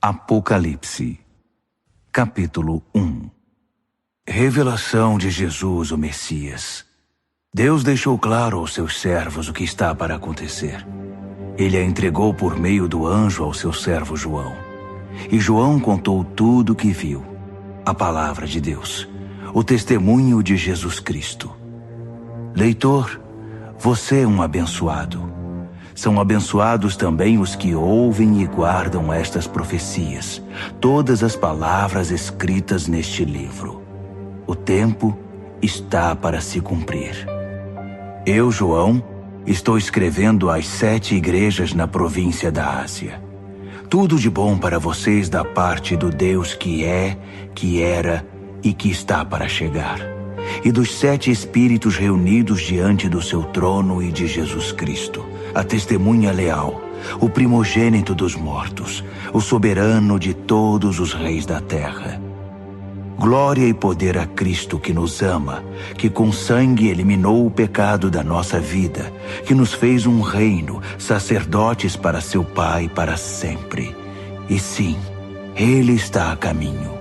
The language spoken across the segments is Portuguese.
Apocalipse, capítulo 1. Revelação de Jesus, o Messias. Deus deixou claro aos seus servos o que está para acontecer. Ele a entregou por meio do anjo ao seu servo João. E João contou tudo o que viu. A palavra de Deus, o testemunho de Jesus Cristo. Leitor, você é um abençoado. São abençoados também os que ouvem e guardam estas profecias, todas as palavras escritas neste livro. O tempo está para se cumprir. Eu, João, estou escrevendo às 7 igrejas na província da Ásia. Tudo de bom para vocês da parte do Deus que é, que era e que está para chegar, e dos 7 espíritos reunidos diante do seu trono e de Jesus Cristo, a testemunha leal, o primogênito dos mortos, o soberano de todos os reis da terra. Glória e poder a Cristo que nos ama, que com sangue eliminou o pecado da nossa vida, que nos fez um reino, sacerdotes para seu Pai para sempre. E sim, Ele está a caminho.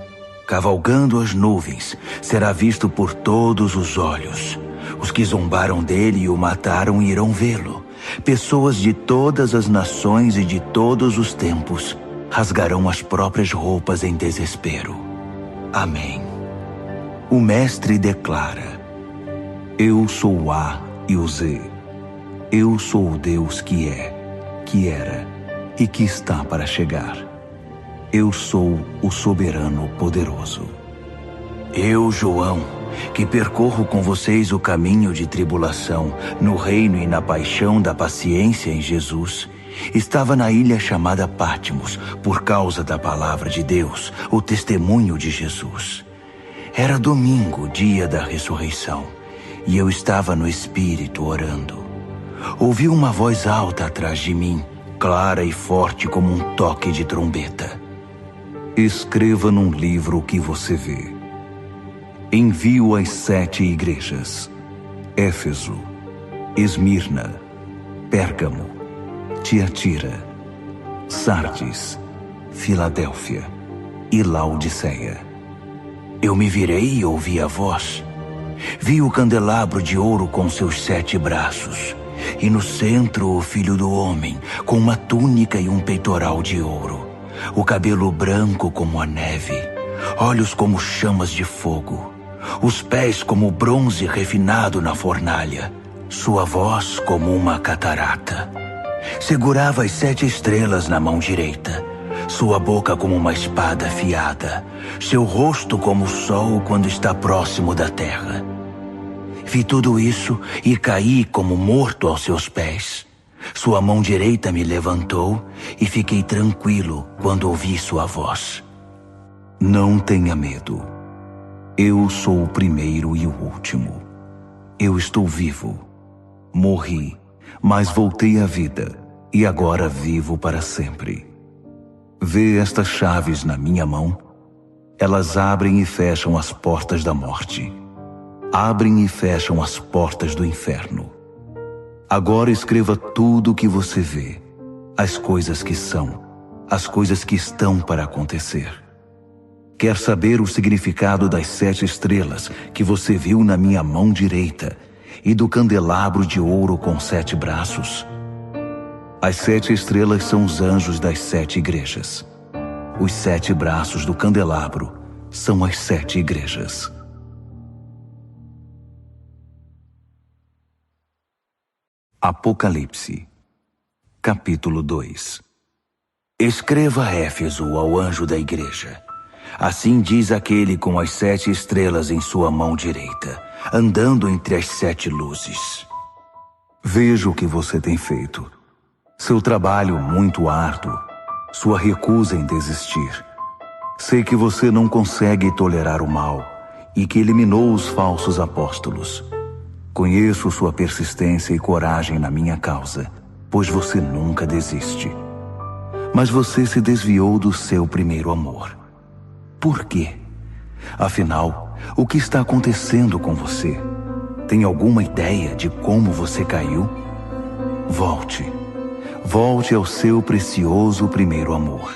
Cavalgando as nuvens, será visto por todos os olhos. Os que zombaram dele e o mataram irão vê-lo. Pessoas de todas as nações e de todos os tempos rasgarão as próprias roupas em desespero. Amém. O Mestre declara: Eu sou o A e o Z. Eu sou o Deus que é, que era e que está para chegar. Eu sou o soberano poderoso. Eu, João, que percorro com vocês o caminho de tribulação, no reino e na paixão da paciência em Jesus, estava na ilha chamada Patmos, por causa da palavra de Deus, o testemunho de Jesus. Era domingo, dia da ressurreição, e eu estava no Espírito orando. Ouvi uma voz alta atrás de mim, clara e forte como um toque de trombeta. Escreva num livro o que você vê. Envio às 7 igrejas: Éfeso, Esmirna, Pérgamo, Tiatira, Sardes, Filadélfia e Laodiceia. Eu me virei e ouvi a voz. Vi o candelabro de ouro com seus 7 braços, e no centro o Filho do Homem, com uma túnica e um peitoral de ouro, o cabelo branco como a neve, olhos como chamas de fogo, os pés como bronze refinado na fornalha, sua voz como uma catarata. Segurava as 7 estrelas na mão direita, sua boca como uma espada afiada, seu rosto como o sol quando está próximo da terra. Vi tudo isso e caí como morto aos seus pés. Sua mão direita me levantou e fiquei tranquilo quando ouvi sua voz. Não tenha medo. Eu sou o primeiro e o último. Eu estou vivo. Morri, mas voltei à vida e agora vivo para sempre. Vê estas chaves na minha mão? Elas abrem e fecham as portas da morte. Abrem e fecham as portas do inferno. Agora escreva tudo o que você vê, as coisas que são, as coisas que estão para acontecer. Quer saber o significado das 7 estrelas que você viu na minha mão direita e do candelabro de ouro com 7 braços? As 7 estrelas são os anjos das 7 igrejas. Os 7 braços do candelabro são as 7 igrejas. Apocalipse, capítulo 2. Escreva a Éfeso, ao anjo da igreja. Assim diz aquele com as 7 estrelas em sua mão direita, andando entre as 7 luzes. Vejo o que você tem feito. Seu trabalho muito árduo, sua recusa em desistir. Sei que você não consegue tolerar o mal e que eliminou os falsos apóstolos. Conheço sua persistência e coragem na minha causa, pois você nunca desiste. Mas você se desviou do seu primeiro amor. Por quê? Afinal, o que está acontecendo com você? Tem alguma ideia de como você caiu? Volte. Volte ao seu precioso primeiro amor.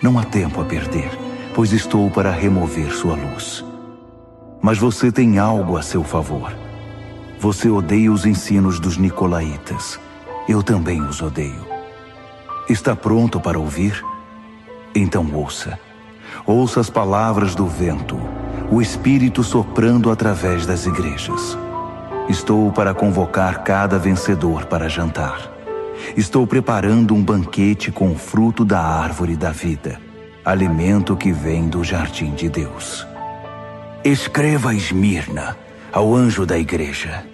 Não há tempo a perder, pois estou para remover sua luz. Mas você tem algo a seu favor. Você odeia os ensinos dos nicolaítas. Eu também os odeio. Está pronto para ouvir? Então ouça. Ouça as palavras do vento, o Espírito soprando através das igrejas. Estou para convocar cada vencedor para jantar. Estou preparando um banquete com o fruto da árvore da vida, alimento que vem do jardim de Deus. Escreva a Esmirna, ao anjo da igreja.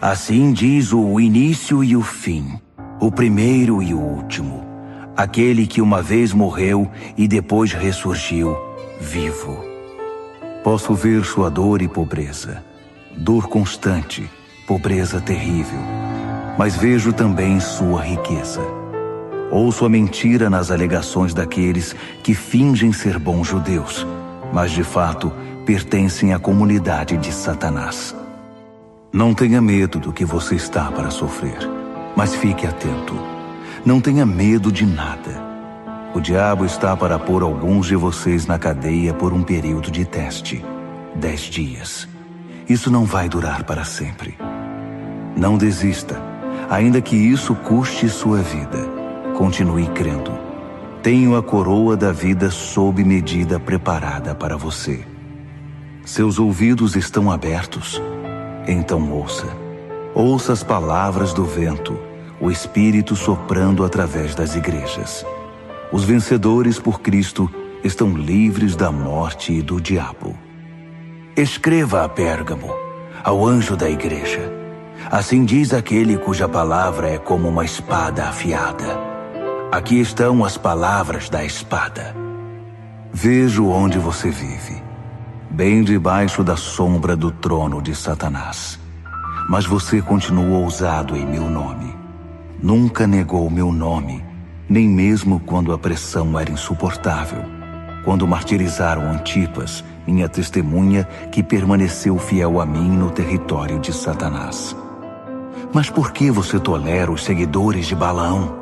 Assim diz o início e o fim, o primeiro e o último, aquele que uma vez morreu e depois ressurgiu, vivo. Posso ver sua dor e pobreza, dor constante, pobreza terrível, mas vejo também sua riqueza. Ouço a mentira nas alegações daqueles que fingem ser bons judeus, mas de fato pertencem à comunidade de Satanás. Não tenha medo do que você está para sofrer, mas fique atento. Não tenha medo de nada. O diabo está para pôr alguns de vocês na cadeia por um período de teste, 10 dias. Isso não vai durar para sempre. Não desista, ainda que isso custe sua vida. Continue crendo. Tenho a coroa da vida sob medida preparada para você. Seus ouvidos estão abertos? Então ouça. Ouça as palavras do vento, o Espírito soprando através das igrejas. Os vencedores por Cristo estão livres da morte e do diabo. Escreva a Pérgamo, ao anjo da igreja. Assim diz aquele cuja palavra é como uma espada afiada. Aqui estão as palavras da espada. Vejo onde você vive, bem debaixo da sombra do trono de Satanás. Mas você continua ousado em meu nome. Nunca negou meu nome, nem mesmo quando a pressão era insuportável. Quando martirizaram Antipas, minha testemunha, que permaneceu fiel a mim no território de Satanás. Mas por que você tolera os seguidores de Balaão?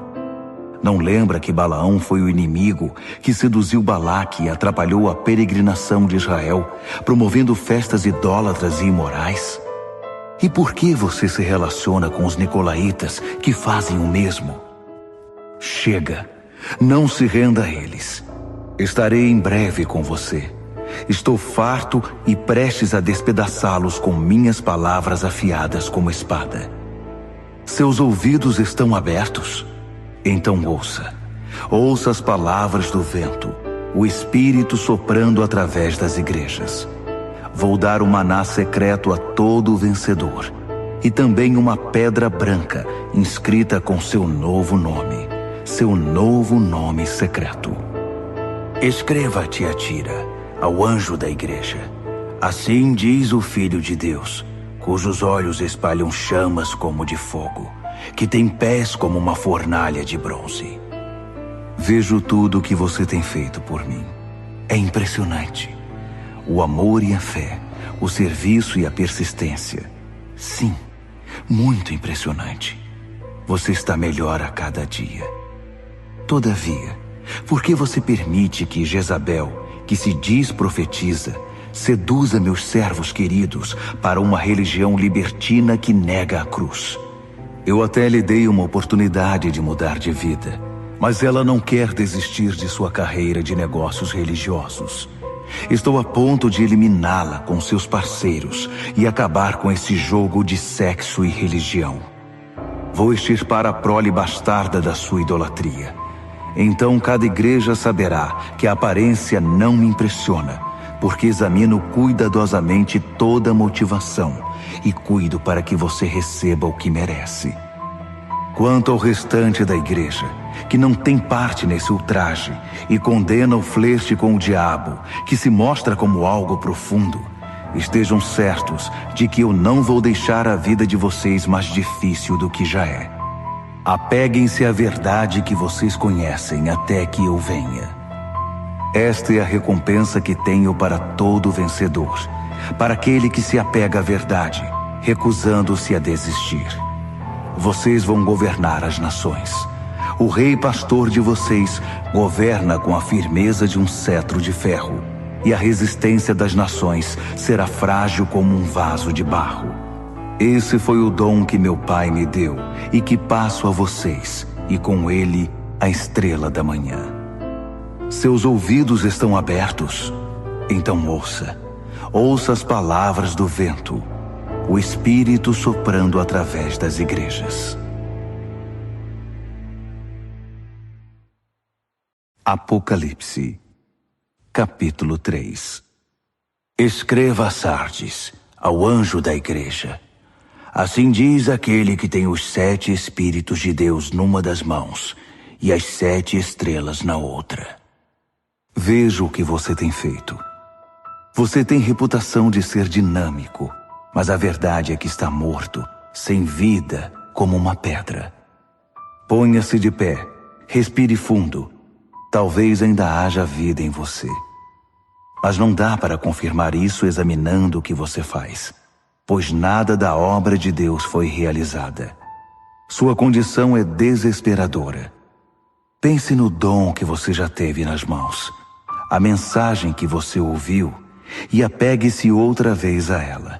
Não lembra que Balaão foi o inimigo que seduziu Balaque e atrapalhou a peregrinação de Israel, promovendo festas idólatras e imorais? E por que você se relaciona com os nicolaítas que fazem o mesmo? Chega, não se renda a eles. Estarei em breve com você. Estou farto e prestes a despedaçá-los com minhas palavras afiadas como espada. Seus ouvidos estão abertos? Então ouça. Ouça as palavras do vento, o Espírito soprando através das igrejas. Vou dar um maná secreto a todo vencedor, e também uma pedra branca inscrita com seu novo nome secreto. Escreva a Tiatira, ao anjo da igreja. Assim diz o Filho de Deus, cujos olhos espalham chamas como de fogo, que tem pés como uma fornalha de bronze. Vejo tudo o que você tem feito por mim. É impressionante. O amor e a fé, o serviço e a persistência. Sim, muito impressionante. Você está melhor a cada dia. Todavia, por que você permite que Jezabel, que se diz profetiza, seduza meus servos queridos para uma religião libertina que nega a cruz? Eu até lhe dei uma oportunidade de mudar de vida, mas ela não quer desistir de sua carreira de negócios religiosos. Estou a ponto de eliminá-la com seus parceiros e acabar com esse jogo de sexo e religião. Vou extirpar a prole bastarda da sua idolatria. Então cada igreja saberá que a aparência não me impressiona, porque examino cuidadosamente toda a motivação e cuido para que você receba o que merece. Quanto ao restante da igreja, que não tem parte nesse ultraje e condena o flerte com o diabo, que se mostra como algo profundo, estejam certos de que eu não vou deixar a vida de vocês mais difícil do que já é. Apeguem-se à verdade que vocês conhecem até que eu venha. Esta é a recompensa que tenho para todo vencedor, para aquele que se apega à verdade, recusando-se a desistir. Vocês vão governar as nações. O rei pastor de vocês governa com a firmeza de um cetro de ferro, e a resistência das nações será frágil como um vaso de barro. Esse foi o dom que meu pai me deu e que passo a vocês, e com ele a estrela da manhã. Seus ouvidos estão abertos? Então ouça as palavras do vento, o Espírito soprando através das igrejas. Apocalipse, capítulo 3. Escreva a Sardes, ao anjo da igreja. Assim diz aquele que tem os 7 Espíritos de Deus numa das mãos e as 7 estrelas na outra. Veja o que você tem feito. Você tem reputação de ser dinâmico, mas a verdade é que está morto, sem vida, como uma pedra. Ponha-se de pé, respire fundo. Talvez ainda haja vida em você. Mas não dá para confirmar isso examinando o que você faz, pois nada da obra de Deus foi realizada. Sua condição é desesperadora. Pense no dom que você já teve nas mãos, a mensagem que você ouviu, e apegue-se outra vez a ela.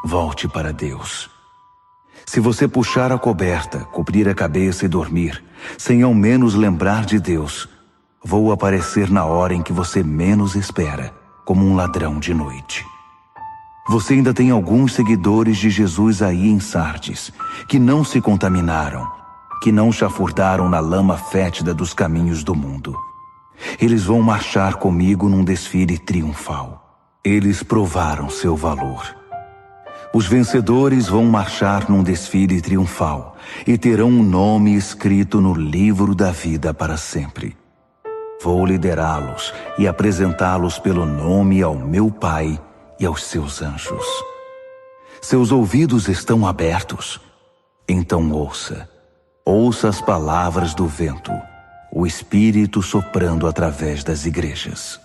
Volte para Deus. Se você puxar a coberta, cobrir a cabeça e dormir, sem ao menos lembrar de Deus, vou aparecer na hora em que você menos espera, como um ladrão de noite. Você ainda tem alguns seguidores de Jesus aí em Sardes, que não se contaminaram, que não chafurdaram na lama fétida dos caminhos do mundo. Eles vão marchar comigo num desfile triunfal. Eles provaram seu valor. Os vencedores vão marchar num desfile triunfal e terão um nome escrito no livro da vida para sempre. Vou liderá-los e apresentá-los pelo nome ao meu Pai e aos seus anjos. Seus ouvidos estão abertos? Então ouça as palavras do vento, o Espírito soprando através das igrejas.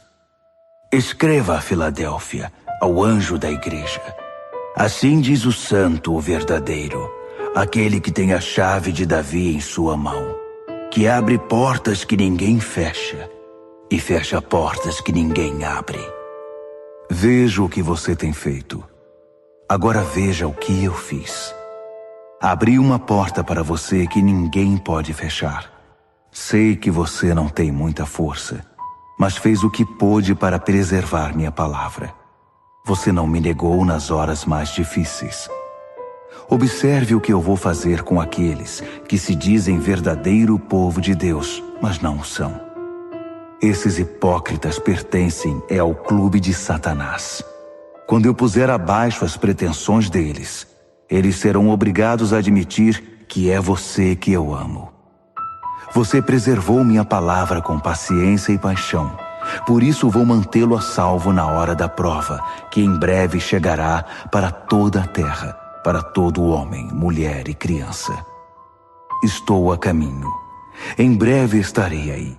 Escreva a Filadélfia, ao anjo da igreja. Assim diz o santo, o verdadeiro, aquele que tem a chave de Davi em sua mão, que abre portas que ninguém fecha e fecha portas que ninguém abre. Veja o que você tem feito. Agora veja o que eu fiz. Abri uma porta para você que ninguém pode fechar. Sei que você não tem muita força, mas fez o que pôde para preservar minha palavra. Você não me negou nas horas mais difíceis. Observe o que eu vou fazer com aqueles que se dizem verdadeiro povo de Deus, mas não o são. Esses hipócritas pertencem ao clube de Satanás. Quando eu puser abaixo as pretensões deles, eles serão obrigados a admitir que é você que eu amo. Você preservou minha palavra com paciência e paixão. Por isso vou mantê-lo a salvo na hora da prova, que em breve chegará para toda a terra, para todo homem, mulher e criança. Estou a caminho. Em breve estarei aí.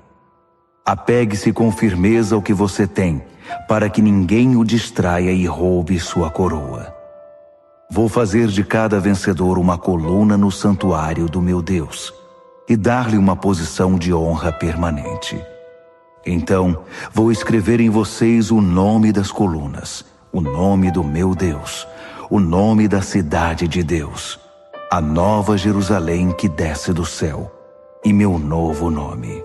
Apegue-se com firmeza ao que você tem, para que ninguém o distraia e roube sua coroa. Vou fazer de cada vencedor uma coluna no santuário do meu Deus e dar-lhe uma posição de honra permanente. Então, vou escrever em vocês o nome das colunas, o nome do meu Deus, o nome da cidade de Deus, a nova Jerusalém que desce do céu, e meu novo nome.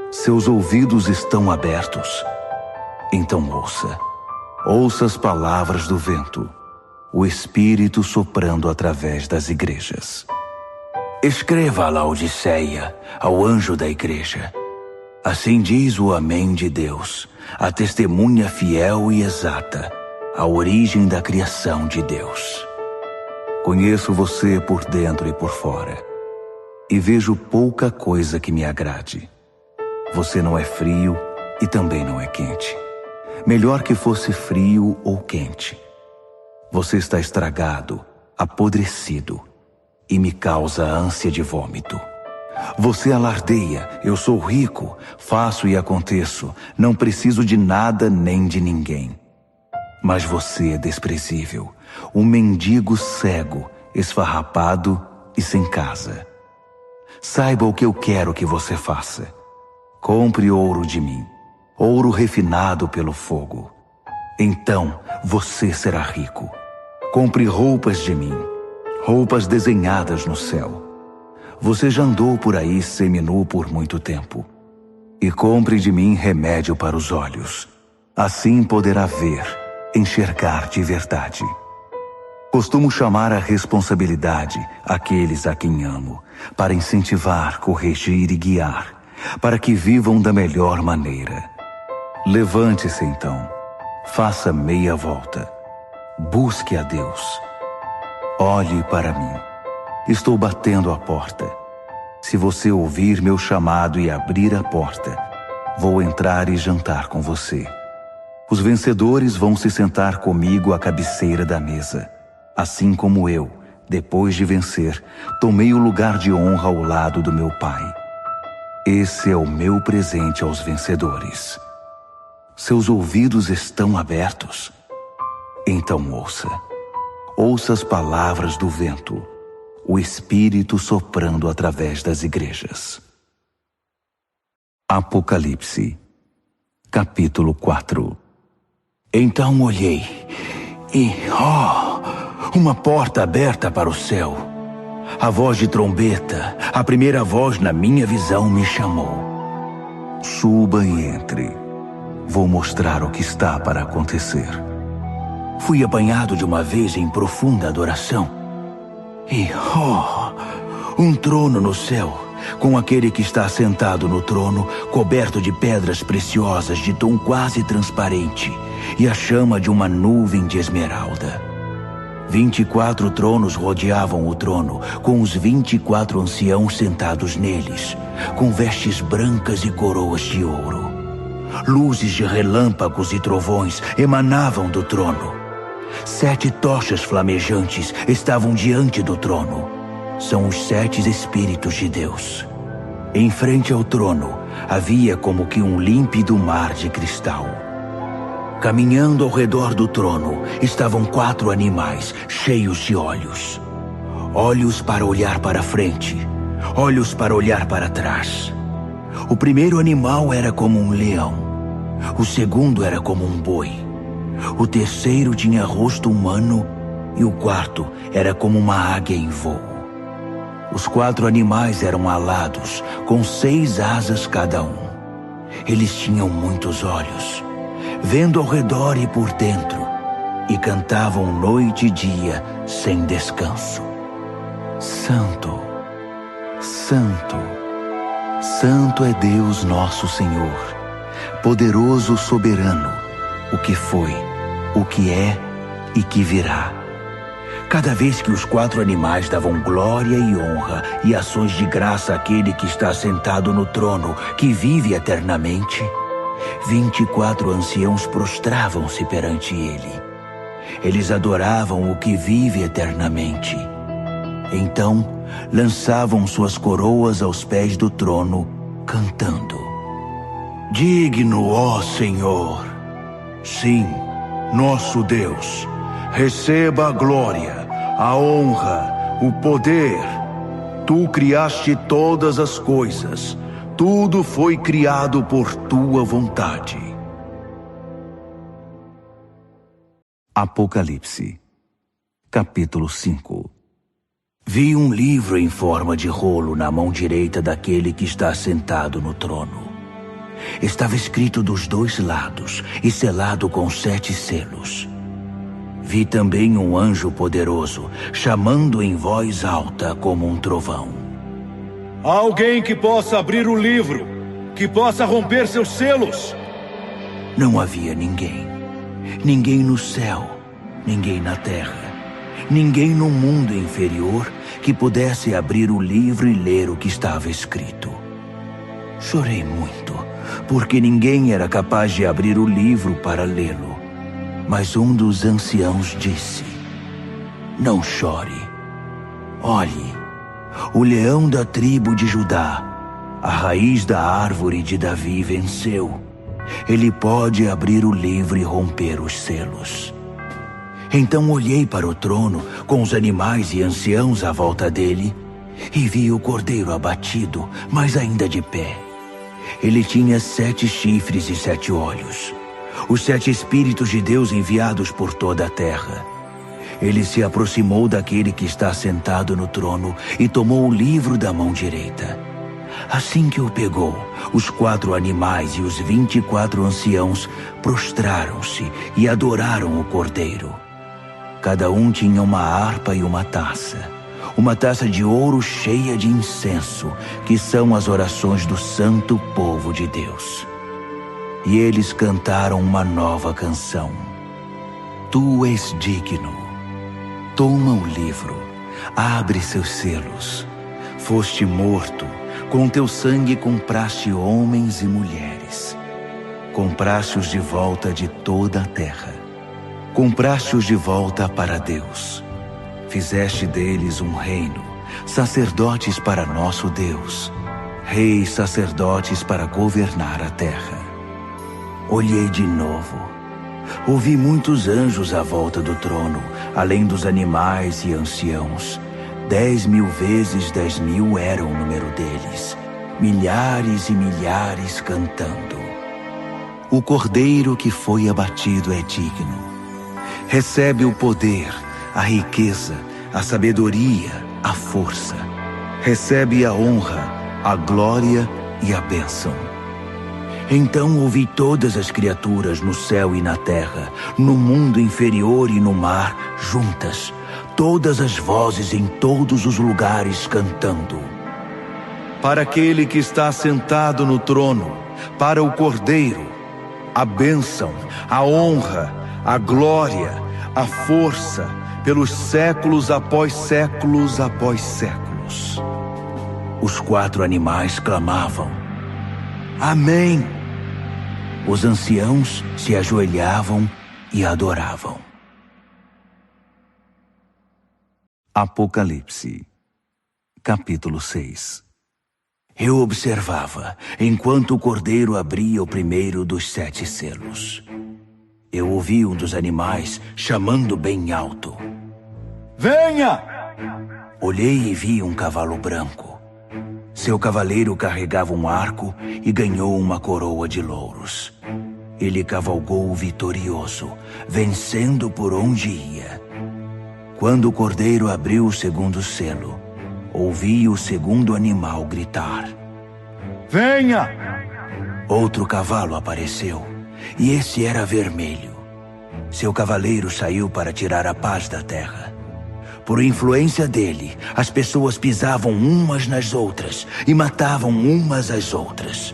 Seus ouvidos estão abertos? Então ouça as palavras do vento, o Espírito soprando através das igrejas. Escreva a Laodiceia, ao anjo da igreja. Assim diz o Amém de Deus, a testemunha fiel e exata, a origem da criação de Deus. Conheço você por dentro e por fora, e vejo pouca coisa que me agrade. Você não é frio e também não é quente. Melhor que fosse frio ou quente. Você está estragado, apodrecido, e me causa ânsia de vômito. Você alardeia, eu sou rico, faço e aconteço, não preciso de nada nem de ninguém. Mas você é desprezível, um mendigo cego, esfarrapado e sem casa. Saiba o que eu quero que você faça. Compre ouro de mim, ouro refinado pelo fogo. Então você será rico. Compre roupas de mim, roupas desenhadas no céu. Você já andou por aí seminu por muito tempo. E compre de mim remédio para os olhos. Assim poderá ver, enxergar de verdade. Costumo chamar a responsabilidade aqueles a quem amo, para incentivar, corrigir e guiar, para que vivam da melhor maneira. Levante-se então, faça meia volta, busque a Deus. Olhe para mim, estou batendo a porta. Se você ouvir meu chamado e abrir a porta, vou entrar e jantar com você. Os vencedores vão se sentar comigo à cabeceira da mesa, assim como eu, depois de vencer, tomei o lugar de honra ao lado do meu Pai. Esse é o meu presente aos vencedores. Seus ouvidos estão abertos? Então ouça. Ouça as palavras do vento, o Espírito soprando através das igrejas. Apocalipse, capítulo 4. Então olhei e, uma porta aberta para o céu. A voz de trombeta, a primeira voz na minha visão me chamou. Suba e entre. Vou mostrar o que está para acontecer. Fui apanhado de uma vez em profunda adoração. E, um trono no céu, com aquele que está sentado no trono, coberto de pedras preciosas de tom quase transparente, e a chama de uma nuvem de esmeralda. 24 tronos rodeavam o trono, com os 24 anciãos sentados neles, com vestes brancas e coroas de ouro. Luzes de relâmpagos e trovões emanavam do trono. 7 tochas flamejantes estavam diante do trono. São os 7 Espíritos de Deus. Em frente ao trono havia como que um límpido mar de cristal. Caminhando ao redor do trono estavam 4 animais cheios de olhos. Olhos para olhar para frente, olhos para olhar para trás. O primeiro animal era como um leão. O segundo era como um boi. O terceiro tinha rosto humano e o quarto era como uma águia em voo. Os 4 animais eram alados, com 6 asas cada um. Eles tinham muitos olhos, vendo ao redor e por dentro, e cantavam noite e dia sem descanso. Santo, Santo, Santo é Deus nosso Senhor, poderoso, soberano, o que foi, o que é e que virá. Cada vez que os 4 animais davam glória e honra e ações de graça àquele que está sentado no trono, que vive eternamente, 24 anciãos prostravam-se perante ele. Eles adoravam o que vive eternamente. Então, lançavam suas coroas aos pés do trono, cantando: Digno, ó Senhor, sim, nosso Deus, receba a glória, a honra, o poder. Tu criaste todas as coisas, tudo foi criado por tua vontade. Apocalipse, capítulo 5. Vi um livro em forma de rolo na mão direita daquele que está sentado no trono. Estava escrito dos 2 lados e selado com 7 selos. Vi também um anjo poderoso, chamando em voz alta como um trovão. Há alguém que possa abrir o livro, que possa romper seus selos? Não havia ninguém. Ninguém no céu, ninguém na terra, ninguém no mundo inferior que pudesse abrir o livro e ler o que estava escrito. Chorei muito, porque ninguém era capaz de abrir o livro para lê-lo. Mas um dos anciãos disse: Não chore. Olhe, o leão da tribo de Judá, a raiz da árvore de Davi, venceu. Ele pode abrir o livro e romper os selos. Então olhei para o trono, com os animais e anciãos à volta dele, e vi o cordeiro abatido, mas ainda de pé. Ele tinha 7 chifres e 7 olhos, os 7 Espíritos de Deus enviados por toda a terra. Ele se aproximou daquele que está sentado no trono e tomou o livro da mão direita. Assim que o pegou, os 4 animais e os 24 anciãos prostraram-se e adoraram o cordeiro. Cada um tinha uma harpa e uma taça de ouro cheia de incenso, que são as orações do santo povo de Deus. E eles cantaram uma nova canção. Tu és digno. Toma o livro, abre seus selos. Foste morto, com teu sangue compraste homens e mulheres. Compraste-os de volta de toda a terra. Compraste-os de volta para Deus. Fizeste deles um reino, sacerdotes para nosso Deus, reis sacerdotes para governar a terra. Olhei de novo. Ouvi muitos anjos à volta do trono, além dos animais e anciãos. 10.000 vezes 10.000 era o número deles, milhares e milhares cantando. O cordeiro que foi abatido é digno. Recebe o poder, a riqueza, a sabedoria, a força. Recebe a honra, a glória e a bênção. Então ouvi todas as criaturas no céu e na terra, no mundo inferior e no mar, juntas, todas as vozes em todos os lugares cantando. Para aquele que está sentado no trono, para o Cordeiro, a bênção, a honra, a glória, a força, pelos séculos após séculos após séculos. Os 4 animais clamavam: Amém! Os anciãos se ajoelhavam e adoravam. Apocalipse, capítulo 6. Eu observava, enquanto o cordeiro abria o primeiro dos 7 selos. Eu ouvi um dos animais chamando bem alto: Venha! Olhei e vi um cavalo branco. Seu cavaleiro carregava um arco e ganhou uma coroa de louros. Ele cavalgou vitorioso, vencendo por onde ia. Quando o cordeiro abriu o segundo selo, ouvi o segundo animal gritar: Venha! Outro cavalo apareceu, e esse era vermelho. Seu cavaleiro saiu para tirar a paz da terra. Por influência dele, as pessoas pisavam umas nas outras e matavam umas às outras.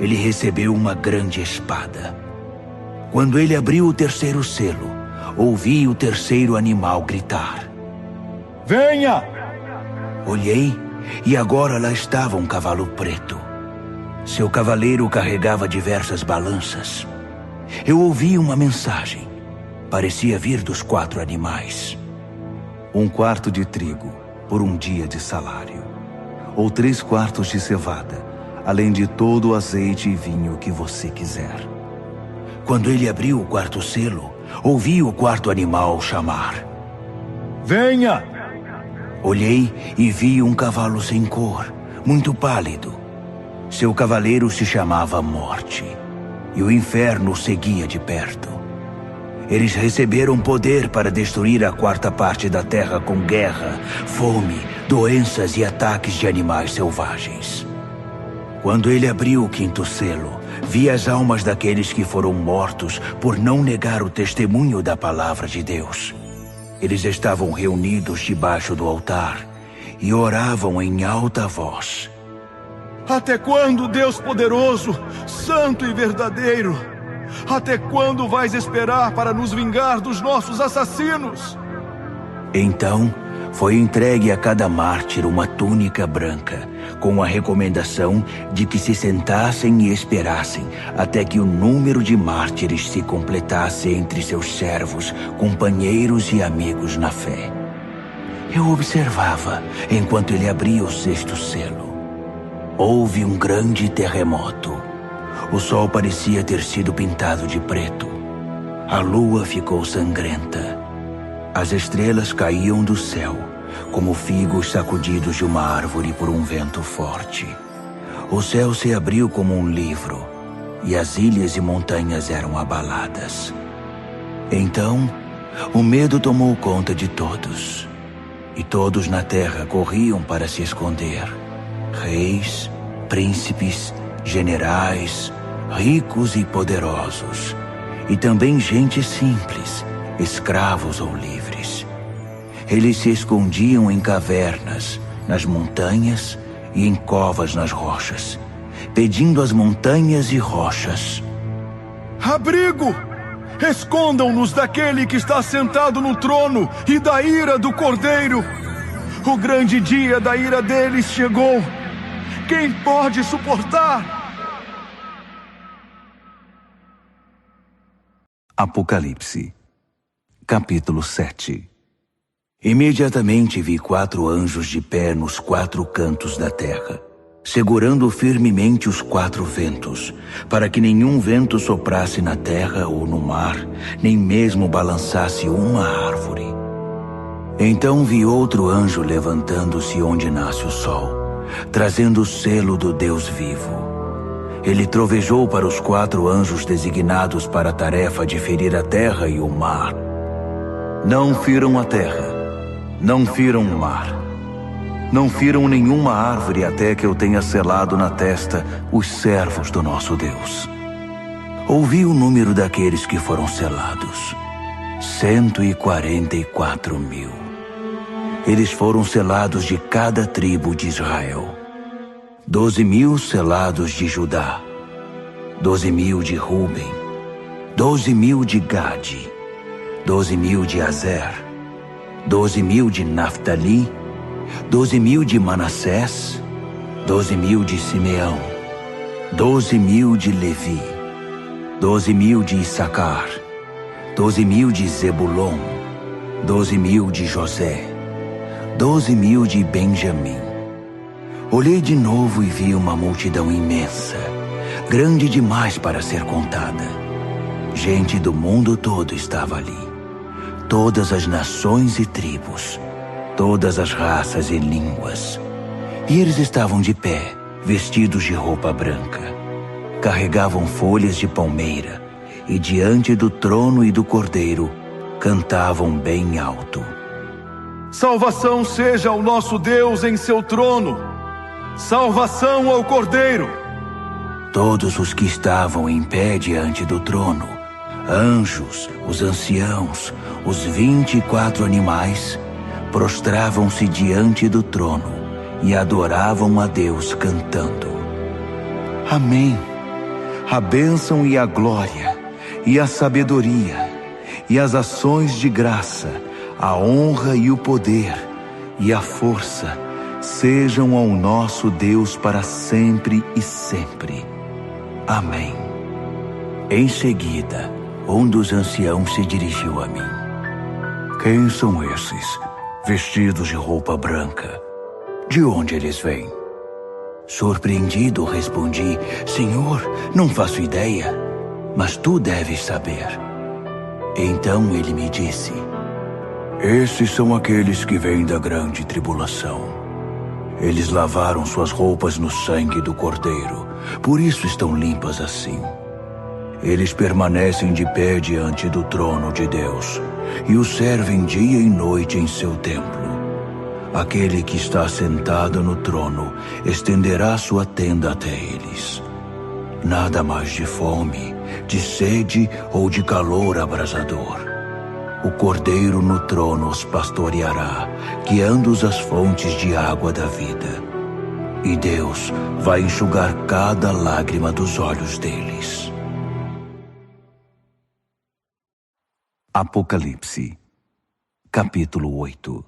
Ele recebeu uma grande espada. Quando ele abriu o terceiro selo, ouvi o terceiro animal gritar: Venha! Olhei e agora lá estava um cavalo preto. Seu cavaleiro carregava diversas balanças. Eu ouvi uma mensagem. Parecia vir dos 4 animais. 1 quarto de trigo por um dia de salário, ou 3 quartos de cevada, além de todo o azeite e vinho que você quiser. Quando ele abriu o 4º selo, ouvi o 4º animal chamar: Venha! Olhei e vi um cavalo sem cor, muito pálido. Seu cavaleiro se chamava Morte, e o inferno o seguia de perto. Eles receberam poder para destruir a 4ª parte da terra com guerra, fome, doenças e ataques de animais selvagens. Quando ele abriu o 5º selo, vi as almas daqueles que foram mortos por não negar o testemunho da palavra de Deus. Eles estavam reunidos debaixo do altar e oravam em alta voz: Até quando, Deus poderoso, santo e verdadeiro? Até quando vais esperar para nos vingar dos nossos assassinos? Então, foi entregue a cada mártir uma túnica branca, com a recomendação de que se sentassem e esperassem até que o número de mártires se completasse entre seus servos, companheiros e amigos na fé. Eu observava enquanto ele abria o 6º selo. Houve um grande terremoto. O sol parecia ter sido pintado de preto. A lua ficou sangrenta. As estrelas caíam do céu como figos sacudidos de uma árvore por um vento forte. O céu se abriu como um livro, e as ilhas e montanhas eram abaladas. Então, o medo tomou conta de todos, e todos na terra corriam para se esconder. Reis, príncipes, generais, ricos e poderosos, e também gente simples, escravos ou livres. Eles se escondiam em cavernas, nas montanhas e em covas nas rochas, pedindo às montanhas e rochas: abrigo! Escondam-nos daquele que está sentado no trono e da ira do Cordeiro. O grande dia da ira deles chegou. Quem pode suportar? Apocalipse, capítulo 7. Imediatamente vi 4 anjos de pé nos 4 cantos da terra, segurando firmemente os 4 ventos, para que nenhum vento soprasse na terra ou no mar, nem mesmo balançasse uma árvore. Então vi outro anjo levantando-se onde nasce o sol, trazendo o selo do Deus vivo. Ele trovejou para os 4 anjos designados para a tarefa de ferir a terra e o mar. Não firam a terra, não firam o mar, não firam nenhuma árvore até que eu tenha selado na testa os servos do nosso Deus. Ouvi o número daqueles que foram selados: 144.000. Eles foram selados de cada tribo de Israel. 12.000 selados de Judá, 12.000 de Ruben, 12.000 de Gade, 12.000 de Azer, 12.000 de Naftali, 12.000 de Manassés, 12.000 de Simeão, 12.000 de Levi, 12.000 de Issacar, 12.000 de Zebulon, 12.000 de José, 12.000 de Benjamim. Olhei de novo e vi uma multidão imensa, grande demais para ser contada. Gente do mundo todo estava ali. Todas as nações e tribos, todas as raças e línguas. E eles estavam de pé, vestidos de roupa branca. Carregavam folhas de palmeira e diante do trono e do Cordeiro cantavam bem alto: salvação seja ao nosso Deus em seu trono. Salvação ao Cordeiro! Todos os que estavam em pé diante do trono, anjos, os anciãos, os 24 animais, prostravam-se diante do trono e adoravam a Deus cantando: Amém! A bênção e a glória, e a sabedoria, e as ações de graça, a honra e o poder, e a força, sejam ao nosso Deus para sempre e sempre. Amém. Em seguida, um dos anciãos se dirigiu a mim: quem são esses, vestidos de roupa branca? De onde eles vêm? Surpreendido, respondi: Senhor, não faço ideia, mas tu deves saber. Então ele me disse: esses são aqueles que vêm da grande tribulação. Eles lavaram suas roupas no sangue do Cordeiro, por isso estão limpas assim. Eles permanecem de pé diante do trono de Deus e o servem dia e noite em seu templo. Aquele que está sentado no trono estenderá sua tenda até eles. Nada mais de fome, de sede ou de calor abrasador. O Cordeiro no trono os pastoreará, guiando-os às fontes de água da vida. E Deus vai enxugar cada lágrima dos olhos deles. Apocalipse, capítulo 8.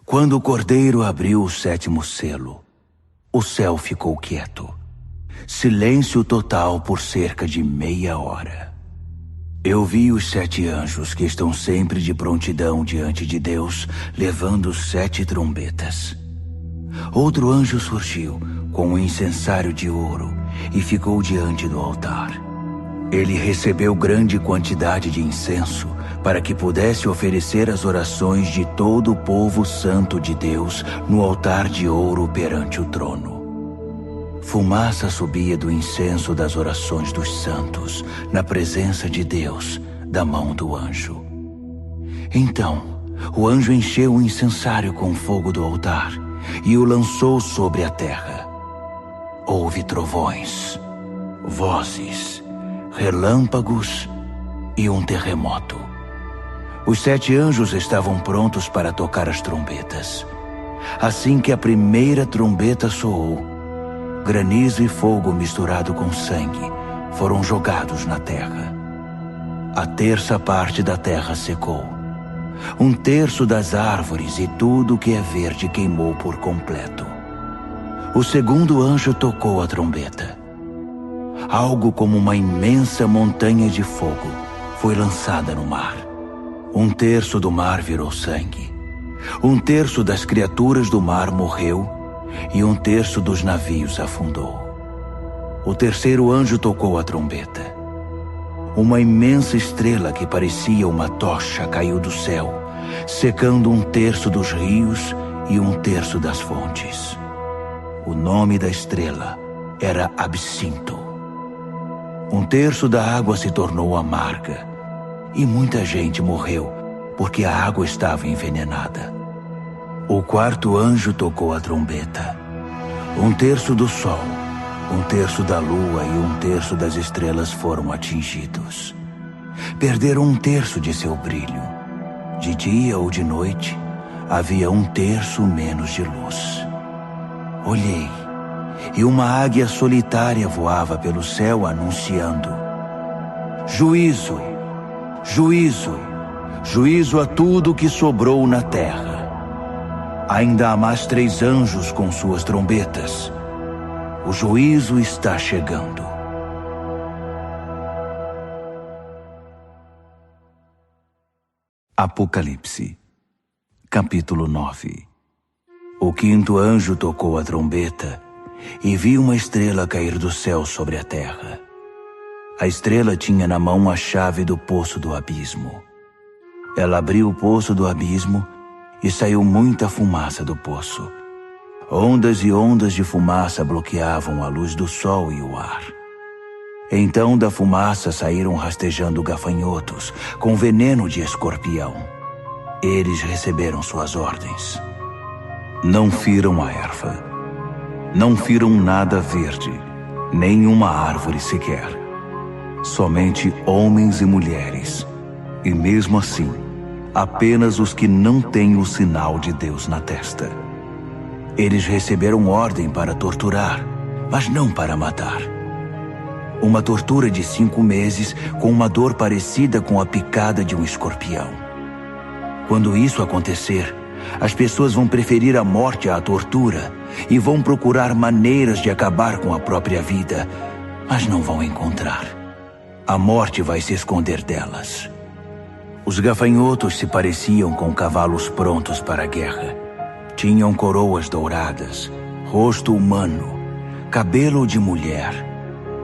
Quando o Cordeiro abriu o 7º selo, o céu ficou quieto. Silêncio total por cerca de meia hora. Eu vi os 7 anjos que estão sempre de prontidão diante de Deus, levando 7 trombetas. Outro anjo surgiu com um incensário de ouro e ficou diante do altar. Ele recebeu grande quantidade de incenso, para que pudesse oferecer as orações de todo o povo santo de Deus no altar de ouro perante o trono. Fumaça subia do incenso das orações dos santos, na presença de Deus, da mão do anjo. Então, o anjo encheu o incensário com fogo do altar e o lançou sobre a terra. Houve trovões, vozes, relâmpagos e um terremoto. Os 7 anjos estavam prontos para tocar as trombetas. Assim que a primeira trombeta soou, granizo e fogo misturado com sangue foram jogados na terra. A terça parte da terra secou. 1/3 das árvores e tudo que é verde queimou por completo. O segundo anjo tocou a trombeta. Algo como uma imensa montanha de fogo foi lançada no mar. 1/3 do mar virou sangue. 1/3 das criaturas do mar morreu e 1/3 dos navios afundou. O terceiro anjo tocou a trombeta. Uma imensa estrela que parecia uma tocha caiu do céu, secando 1/3 dos rios e 1/3 das fontes. O nome da estrela era Absinto. 1/3 da água se tornou amarga e muita gente morreu porque a água estava envenenada. O quarto anjo tocou a trombeta. 1/3 do sol, 1/3 da lua e 1/3 das estrelas foram atingidos. Perderam 1/3 de seu brilho. De dia ou de noite, havia 1/3 menos de luz. Olhei, e uma águia solitária voava pelo céu anunciando: Juízo, juízo, juízo a tudo que sobrou na terra. Ainda há mais 3 anjos com suas trombetas. O juízo está chegando. Apocalipse, capítulo 9. O quinto anjo tocou a trombeta e vi uma estrela cair do céu sobre a terra. A estrela tinha na mão a chave do poço do abismo. Ela abriu o poço do abismo e saiu muita fumaça do poço. Ondas e ondas de fumaça bloqueavam a luz do sol e o ar. Então da fumaça saíram rastejando gafanhotos com veneno de escorpião. Eles receberam suas ordens. Não firam a erva, não firam nada verde, nenhuma árvore sequer. Somente homens e mulheres, e mesmo assim, apenas os que não têm o sinal de Deus na testa. Eles receberam ordem para torturar, mas não para matar. Uma tortura de 5 meses com uma dor parecida com a picada de um escorpião. Quando isso acontecer, as pessoas vão preferir a morte à tortura e vão procurar maneiras de acabar com a própria vida, mas não vão encontrar. A morte vai se esconder delas. Os gafanhotos se pareciam com cavalos prontos para a guerra. Tinham coroas douradas, rosto humano, cabelo de mulher,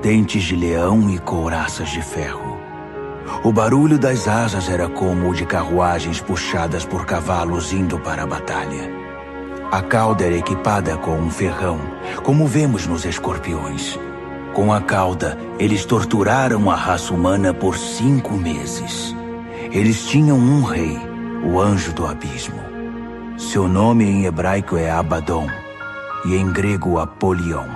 dentes de leão e couraças de ferro. O barulho das asas era como o de carruagens puxadas por cavalos indo para a batalha. A cauda era equipada com um ferrão, como vemos nos escorpiões. Com a cauda, eles torturaram a raça humana por 5 meses. Eles tinham um rei, o anjo do abismo. Seu nome em hebraico é Abaddon e em grego Apolion,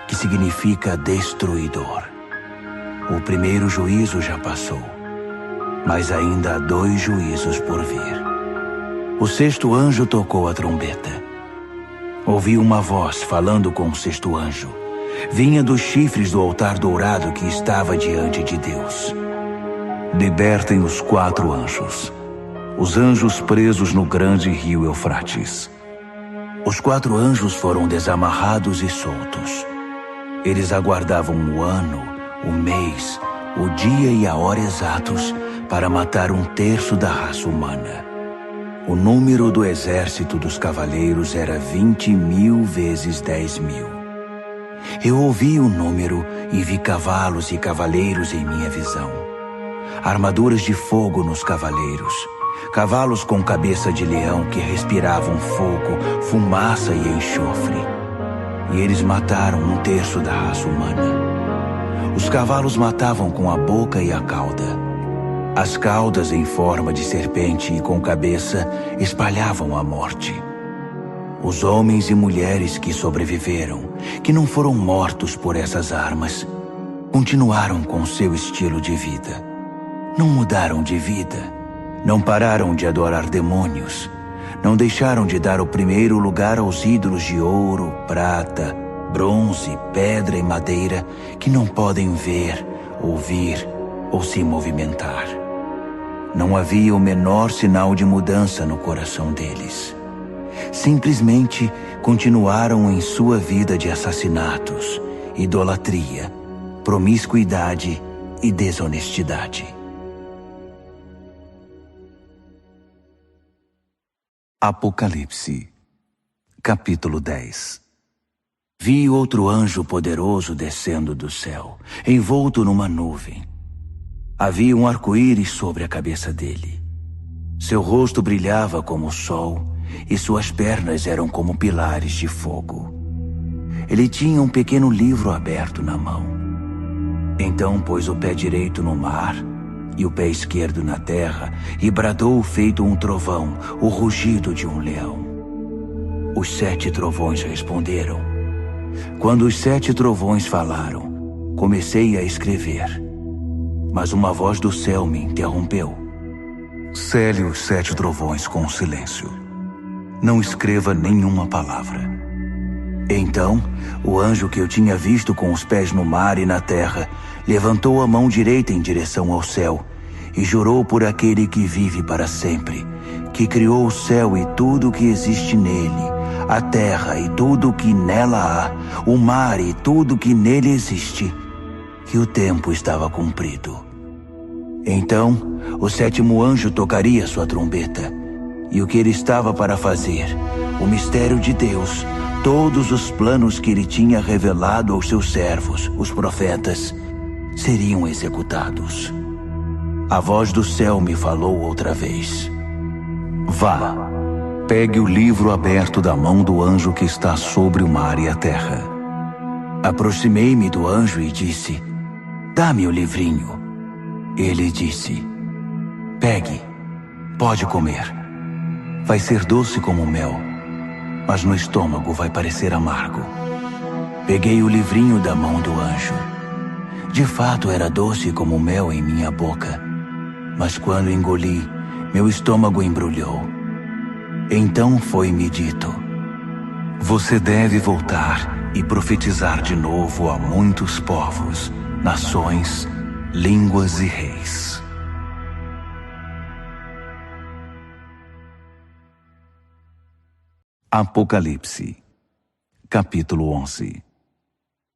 que significa destruidor. O primeiro juízo já passou, mas ainda há 2 juízos por vir. O sexto anjo tocou a trombeta. Ouvi uma voz falando com o sexto anjo. Vinha dos chifres do altar dourado que estava diante de Deus. Libertem os 4 anjos, os anjos presos no grande rio Eufrates. Os 4 anjos foram desamarrados e soltos. Eles aguardavam o ano, o mês, o dia e a hora exatos para matar 1/3 da raça humana. O número do exército dos cavaleiros era 20.000 vezes 10.000. Eu ouvi o número e vi cavalos e cavaleiros em minha visão. armaduras de fogo nos cavaleiros, cavalos com cabeça de leão que respiravam fogo, fumaça e enxofre. E eles mataram 1/3 da raça humana. Os cavalos matavam com a boca e a cauda. As caudas em forma de serpente e com cabeça espalhavam a morte. Os homens e mulheres que sobreviveram, que não foram mortos por essas armas, continuaram com seu estilo de vida. Não mudaram de vida, não pararam de adorar demônios, não deixaram de dar o primeiro lugar aos ídolos de ouro, prata, bronze, pedra e madeira que não podem ver, ouvir ou se movimentar. Não havia o menor sinal de mudança no coração deles. Simplesmente continuaram em sua vida de assassinatos, idolatria, promiscuidade e desonestidade. Apocalipse, capítulo 10. Vi outro anjo poderoso descendo do céu, envolto numa nuvem. Havia um arco-íris sobre a cabeça dele. Seu rosto brilhava como o sol e suas pernas eram como pilares de fogo. Ele tinha um pequeno livro aberto na mão. Então pôs o pé direito no mar e o pé esquerdo na terra e bradou feito um trovão, o rugido de um leão. Os 7 trovões responderam. Quando os 7 trovões falaram, comecei a escrever. Mas uma voz do céu me interrompeu. Cele os 7 trovões com silêncio. Não escreva nenhuma palavra. Então, o anjo que eu tinha visto com os pés no mar e na terra, levantou a mão direita em direção ao céu e jurou por aquele que vive para sempre, que criou o céu e tudo o que existe nele, a terra e tudo o que nela há, o mar e tudo o que nele existe, que o tempo estava cumprido. Então, o 7º anjo tocaria sua trombeta, e o que ele estava para fazer, o mistério de Deus, todos os planos que ele tinha revelado aos seus servos, os profetas, seriam executados. A voz do céu me falou outra vez. Vá, pegue o livro aberto da mão do anjo que está sobre o mar e a terra. Aproximei-me do anjo e disse, dá-me o livrinho. Ele disse, pegue, pode comer. Vai ser doce como mel, mas no estômago vai parecer amargo. Peguei o livrinho da mão do anjo. De fato era doce como mel em minha boca, mas quando engoli, meu estômago embrulhou. Então foi-me dito, você deve voltar e profetizar de novo a muitos povos, nações, línguas e reis. Apocalipse, capítulo 11.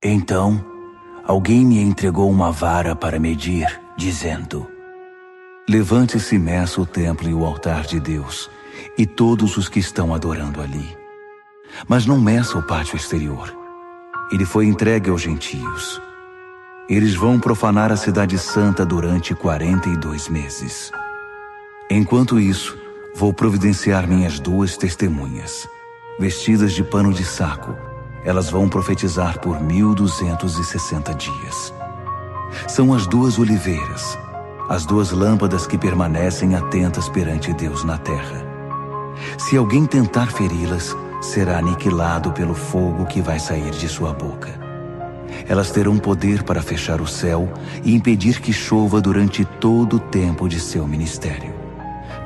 Então, alguém me entregou uma vara para medir, dizendo, levante-se e meça o templo e o altar de Deus, e todos os que estão adorando ali. Mas não meça o pátio exterior. Ele foi entregue aos gentios. Eles vão profanar a cidade santa durante 42 meses. Enquanto isso, vou providenciar minhas 2 testemunhas. Vestidas de pano de saco, elas vão profetizar por 1260 dias. São as 2 oliveiras, as 2 lâmpadas que permanecem atentas perante Deus na terra. Se alguém tentar feri-las, será aniquilado pelo fogo que vai sair de sua boca. Elas terão poder para fechar o céu e impedir que chova durante todo o tempo de seu ministério,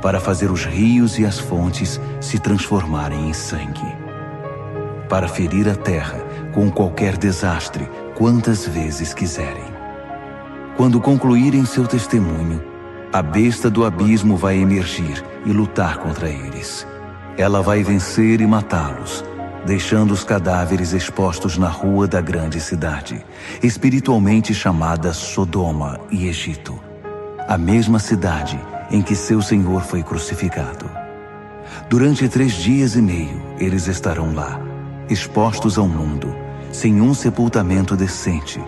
para fazer os rios e as fontes se transformarem em sangue, para ferir a terra com qualquer desastre quantas vezes quiserem. Quando concluírem seu testemunho, a besta do abismo vai emergir e lutar contra eles. Ela vai vencer e matá-los, deixando os cadáveres expostos na rua da grande cidade, espiritualmente chamada Sodoma e Egito, a mesma cidade em que seu Senhor foi crucificado. Durante 3 dias e meio, eles estarão lá, expostos ao mundo, sem um sepultamento decente,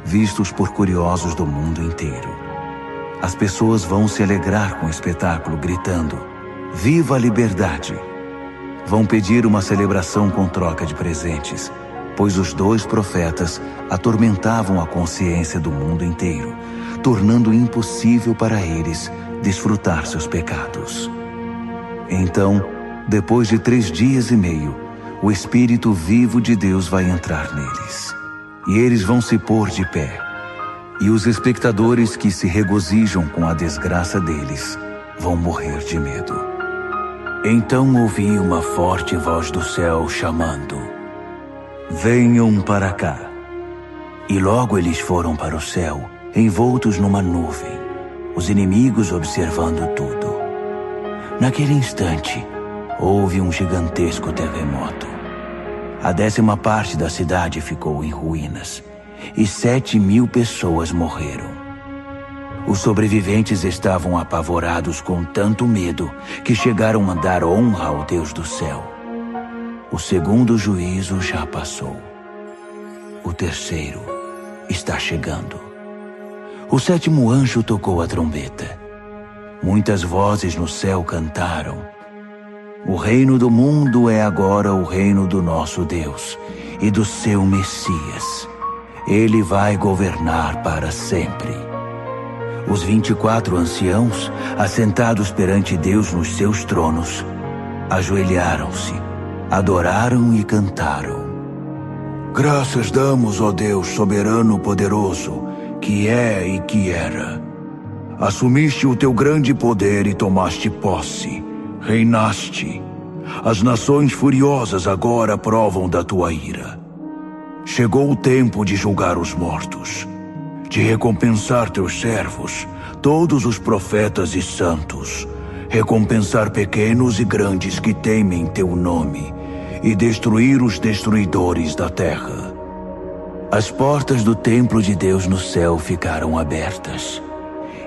vistos por curiosos do mundo inteiro. As pessoas vão se alegrar com o espetáculo, gritando: "Viva a liberdade!" Vão pedir uma celebração com troca de presentes, pois os 2 profetas atormentavam a consciência do mundo inteiro, tornando impossível para eles desfrutar seus pecados. Então, depois de 3 dias e meio, o Espírito vivo de Deus vai entrar neles, e eles vão se pôr de pé. E os espectadores que se regozijam com a desgraça deles vão morrer de medo. Então ouvi uma forte voz do céu chamando: "Venham para cá." E logo eles foram para o céu, envoltos numa nuvem, os inimigos observando tudo. Naquele instante, houve um gigantesco terremoto. A 10ª parte da cidade ficou em ruínas, e 7.000 pessoas morreram. Os sobreviventes estavam apavorados com tanto medo que chegaram a dar honra ao Deus do céu. O 2º juízo já passou. O 3º está chegando. O 7º anjo tocou a trombeta. Muitas vozes no céu cantaram: "O reino do mundo é agora o reino do nosso Deus e do seu Messias. Ele vai governar para sempre." Os 24 anciãos, assentados perante Deus nos seus tronos, ajoelharam-se, adoraram e cantaram: "Graças damos, ó Deus soberano poderoso, que é e que era. Assumiste o teu grande poder e tomaste posse, reinaste. As nações furiosas agora provam da tua ira. Chegou o tempo de julgar os mortos, de recompensar teus servos, todos os profetas e santos, recompensar pequenos e grandes que temem teu nome, e destruir os destruidores da terra." As portas do templo de Deus no céu ficaram abertas,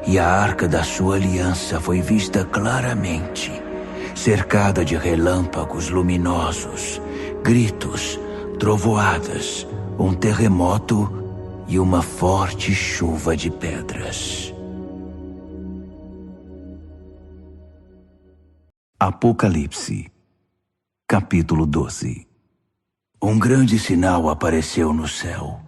e a arca da sua aliança foi vista claramente, cercada de relâmpagos luminosos, gritos, trovoadas, um terremoto e uma forte chuva de pedras. Apocalipse, capítulo 12. Um grande sinal apareceu no céu.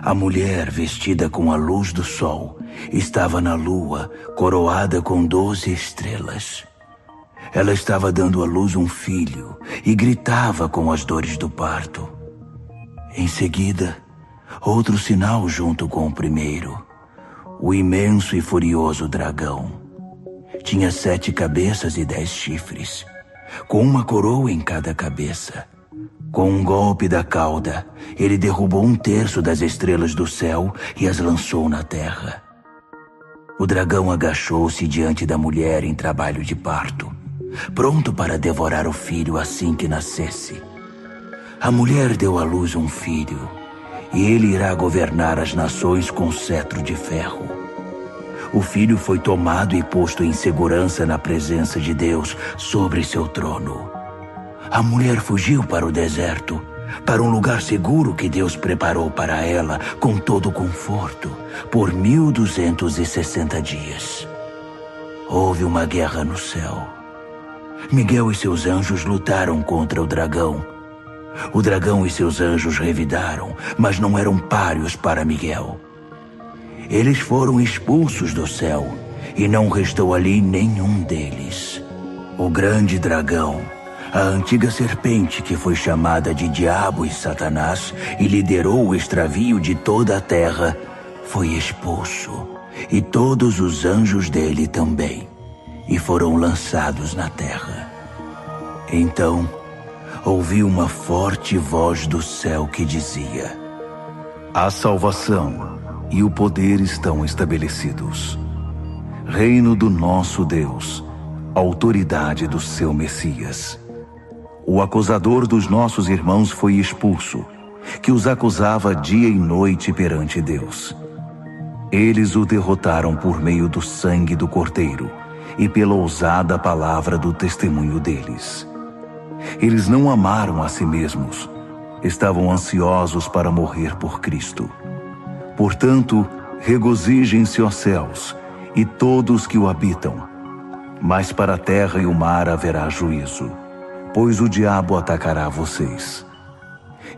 A mulher, vestida com a luz do sol, estava na lua, coroada com 12 estrelas. Ela estava dando à luz um filho e gritava com as dores do parto. Em seguida, outro sinal junto com o primeiro: o imenso e furioso dragão. Tinha 7 cabeças e 10 chifres, com uma coroa em cada cabeça. Com um golpe da cauda, ele derrubou 1/3 das estrelas do céu e as lançou na terra. O dragão agachou-se diante da mulher em trabalho de parto, pronto para devorar o filho assim que nascesse. A mulher deu à luz um filho, e ele irá governar as nações com cetro de ferro. O filho foi tomado e posto em segurança na presença de Deus sobre seu trono. A mulher fugiu para o deserto, para um lugar seguro que Deus preparou para ela com todo conforto, por 1260 dias. Houve uma guerra no céu. Miguel e seus anjos lutaram contra o dragão. O dragão e seus anjos revidaram, mas não eram páreos para Miguel. Eles foram expulsos do céu, e não restou ali nenhum deles. O grande dragão, a antiga serpente que foi chamada de Diabo e Satanás e liderou o extravio de toda a terra, foi expulso, e todos os anjos dele também, e foram lançados na terra. Então, ouvi uma forte voz do céu que dizia: "A salvação e o poder estão estabelecidos. Reino do nosso Deus, autoridade do seu Messias. O acusador dos nossos irmãos foi expulso, que os acusava dia e noite perante Deus. Eles o derrotaram por meio do sangue do Cordeiro e pela ousada palavra do testemunho deles. Eles não amaram a si mesmos, estavam ansiosos para morrer por Cristo. Portanto, regozijem-se, ó céus, e todos que o habitam. Mas para a terra e o mar haverá juízo, pois o diabo atacará vocês.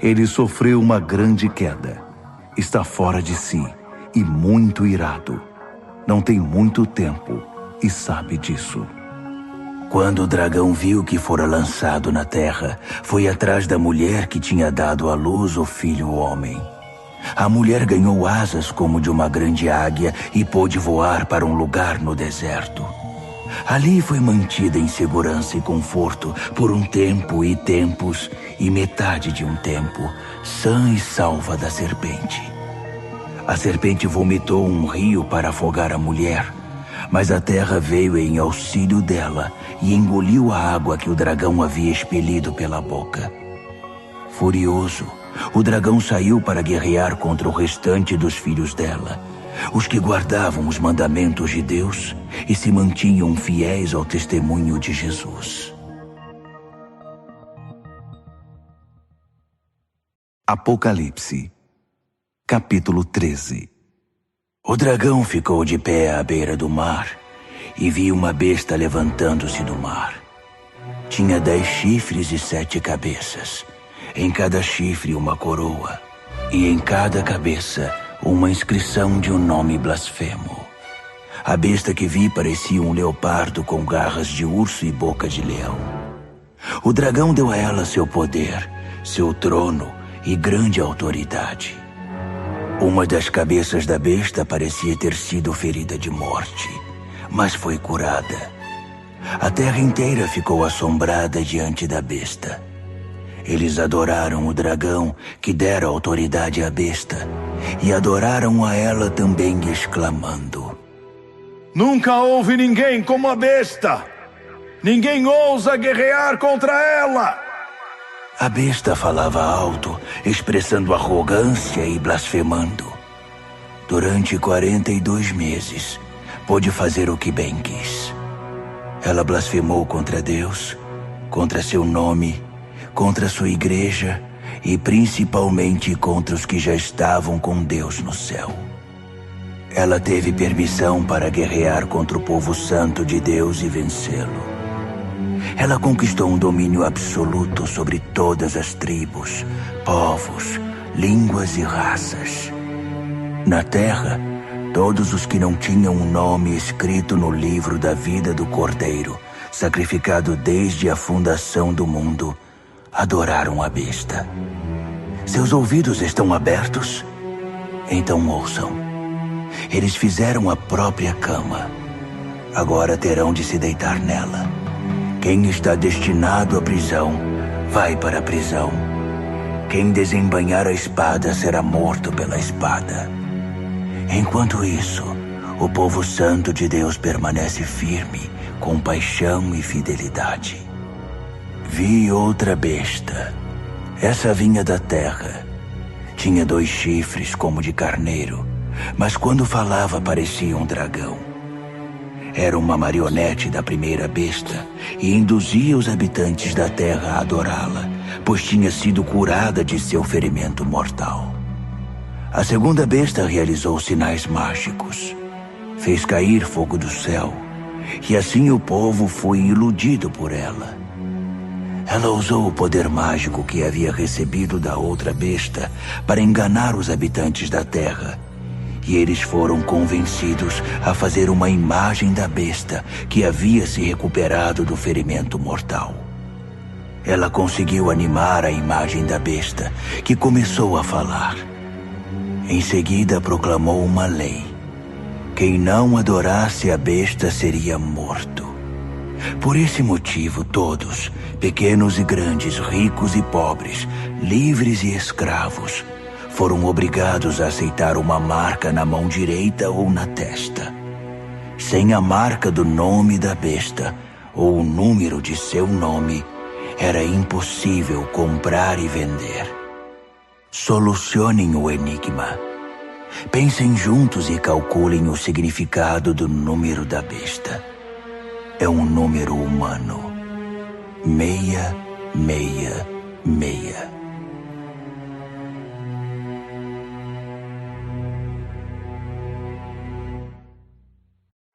Ele sofreu uma grande queda, está fora de si e muito irado. Não tem muito tempo e sabe disso. Quando o dragão viu que fora lançado na terra, foi atrás da mulher que tinha dado à luz o filho homem. A mulher ganhou asas como de uma grande águia e pôde voar para um lugar no deserto. Ali foi mantida em segurança e conforto por um tempo e tempos e metade de um tempo, sã e salva da serpente. A serpente vomitou um rio para afogar a mulher, mas a terra veio em auxílio dela e engoliu a água que o dragão havia expelido pela boca. Furioso, o dragão saiu para guerrear contra o restante dos filhos dela, os que guardavam os mandamentos de Deus e se mantinham fiéis ao testemunho de Jesus. Apocalipse, capítulo 13. O dragão ficou de pé à beira do mar e viu uma besta levantando-se do mar. Tinha 10 chifres e 7 cabeças, em cada chifre uma coroa, e em cada cabeça uma inscrição de um nome blasfemo. A besta que vi parecia um leopardo com garras de urso e boca de leão. O dragão deu a ela seu poder, seu trono e grande autoridade. Uma das cabeças da besta parecia ter sido ferida de morte, mas foi curada. A terra inteira ficou assombrada diante da besta. Eles adoraram o dragão, que dera autoridade à besta, e adoraram a ela também, exclamando: Nunca houve ninguém como a besta! Ninguém ousa guerrear contra ela! A besta falava alto, expressando arrogância e blasfemando. Durante 42 meses, pôde fazer o que bem quis. Ela blasfemou contra Deus, contra seu nome, contra sua igreja e principalmente contra os que já estavam com Deus no céu. Ela teve permissão para guerrear contra o povo santo de Deus e vencê-lo. Ela conquistou um domínio absoluto sobre todas as tribos, povos, línguas e raças. Na terra, todos os que não tinham um nome escrito no livro da vida do Cordeiro, sacrificado desde a fundação do mundo, adoraram a besta. Seus ouvidos estão abertos? Então ouçam. Eles fizeram a própria cama. Agora terão de se deitar nela. Quem está destinado à prisão, vai para a prisão. Quem desembainhar a espada será morto pela espada. Enquanto isso, o povo santo de Deus permanece firme, com paixão e fidelidade. Vi outra besta. Essa vinha da terra. Tinha 2 chifres como de carneiro, mas quando falava parecia um dragão. Era uma marionete da primeira besta e induzia os habitantes da terra a adorá-la, pois tinha sido curada de seu ferimento mortal. A segunda besta realizou sinais mágicos. Fez cair fogo do céu, e assim o povo foi iludido por ela. Ela usou o poder mágico que havia recebido da outra besta para enganar os habitantes da terra, e eles foram convencidos a fazer uma imagem da besta que havia se recuperado do ferimento mortal. Ela conseguiu animar a imagem da besta, que começou a falar. Em seguida proclamou uma lei. Quem não adorasse a besta seria morto. Por esse motivo todos, pequenos e grandes, ricos e pobres, livres e escravos, foram obrigados a aceitar uma marca na mão direita ou na testa. Sem a marca do nome da besta ou o número de seu nome, era impossível comprar e vender. Solucionem o enigma. Pensem juntos e calculem o significado do número da besta. É um número humano. 666.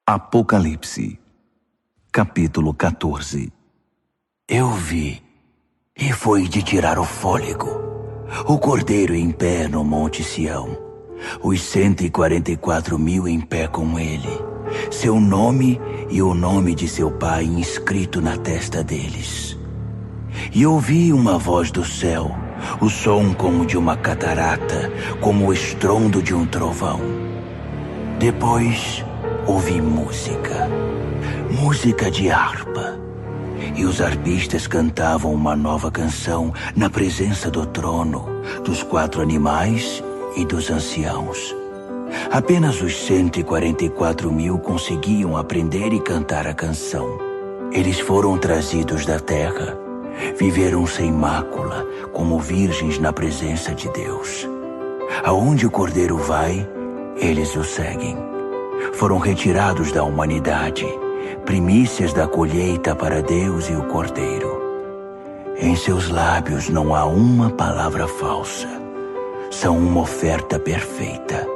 Apocalipse, capítulo 14. Eu vi, e foi de tirar o fôlego, o Cordeiro em pé no Monte Sião, os 144.000 em pé com ele, seu nome e o nome de seu pai inscrito na testa deles. E ouvi uma voz do céu, o som como de uma catarata, como o estrondo de um trovão. Depois ouvi música de harpa. E os arpistas cantavam uma nova canção na presença do trono, dos 4 animais e dos anciãos. Apenas os 144.000 conseguiam aprender e cantar a canção. Eles foram trazidos da terra, viveram sem mácula, como virgens na presença de Deus. Aonde o Cordeiro vai, eles o seguem. Foram retirados da humanidade, primícias da colheita para Deus e o Cordeiro. Em seus lábios não há uma palavra falsa. São uma oferta perfeita.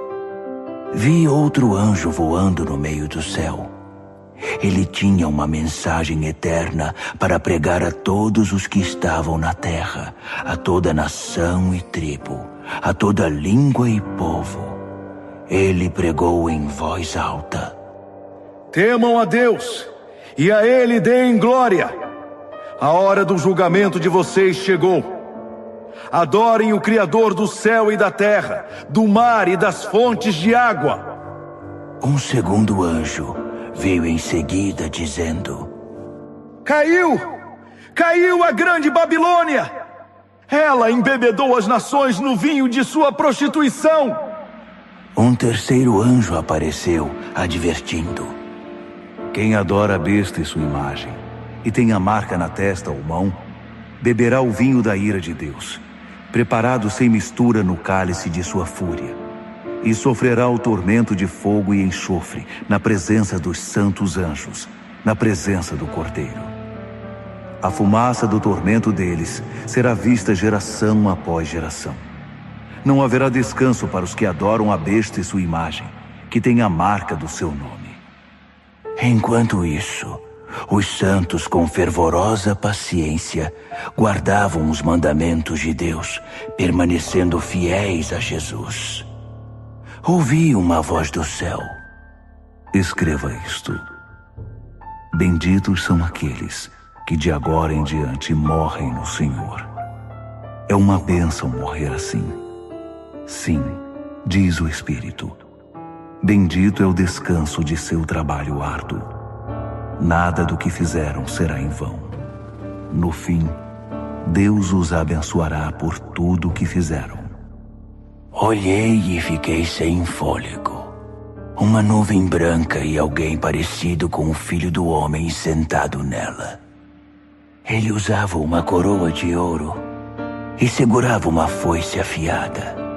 Vi outro anjo voando no meio do céu. Ele tinha uma mensagem eterna para pregar a todos os que estavam na terra, a toda nação e tribo, a toda língua e povo. Ele pregou em voz alta: Temam a Deus, e a Ele deem glória. A hora do julgamento de vocês chegou. Adorem o Criador do céu e da terra, do mar e das fontes de água. Um segundo anjo veio em seguida dizendo: Caiu a grande Babilônia! Ela embebedou as nações no vinho de sua prostituição. Um terceiro anjo apareceu, advertindo: Quem adora a besta e sua imagem, e tem a marca na testa ou mão, beberá o vinho da ira de Deus, preparado sem mistura no cálice de sua fúria, e sofrerá o tormento de fogo e enxofre na presença dos santos anjos, na presença do Cordeiro. A fumaça do tormento deles será vista geração após geração. Não haverá descanso para os que adoram a besta e sua imagem, que tem a marca do seu nome. Enquanto isso, os santos com fervorosa paciência guardavam os mandamentos de Deus, permanecendo fiéis a Jesus. Ouvi uma voz do céu: Escreva isto. Benditos são aqueles que de agora em diante morrem no Senhor. É uma bênção morrer assim. Sim, diz o Espírito. Bendito é o descanso de seu trabalho árduo. Nada do que fizeram será em vão. No fim, Deus os abençoará por tudo o que fizeram. Olhei e fiquei sem fôlego. Uma nuvem branca e alguém parecido com o Filho do Homem sentado nela. Ele usava uma coroa de ouro e segurava uma foice afiada.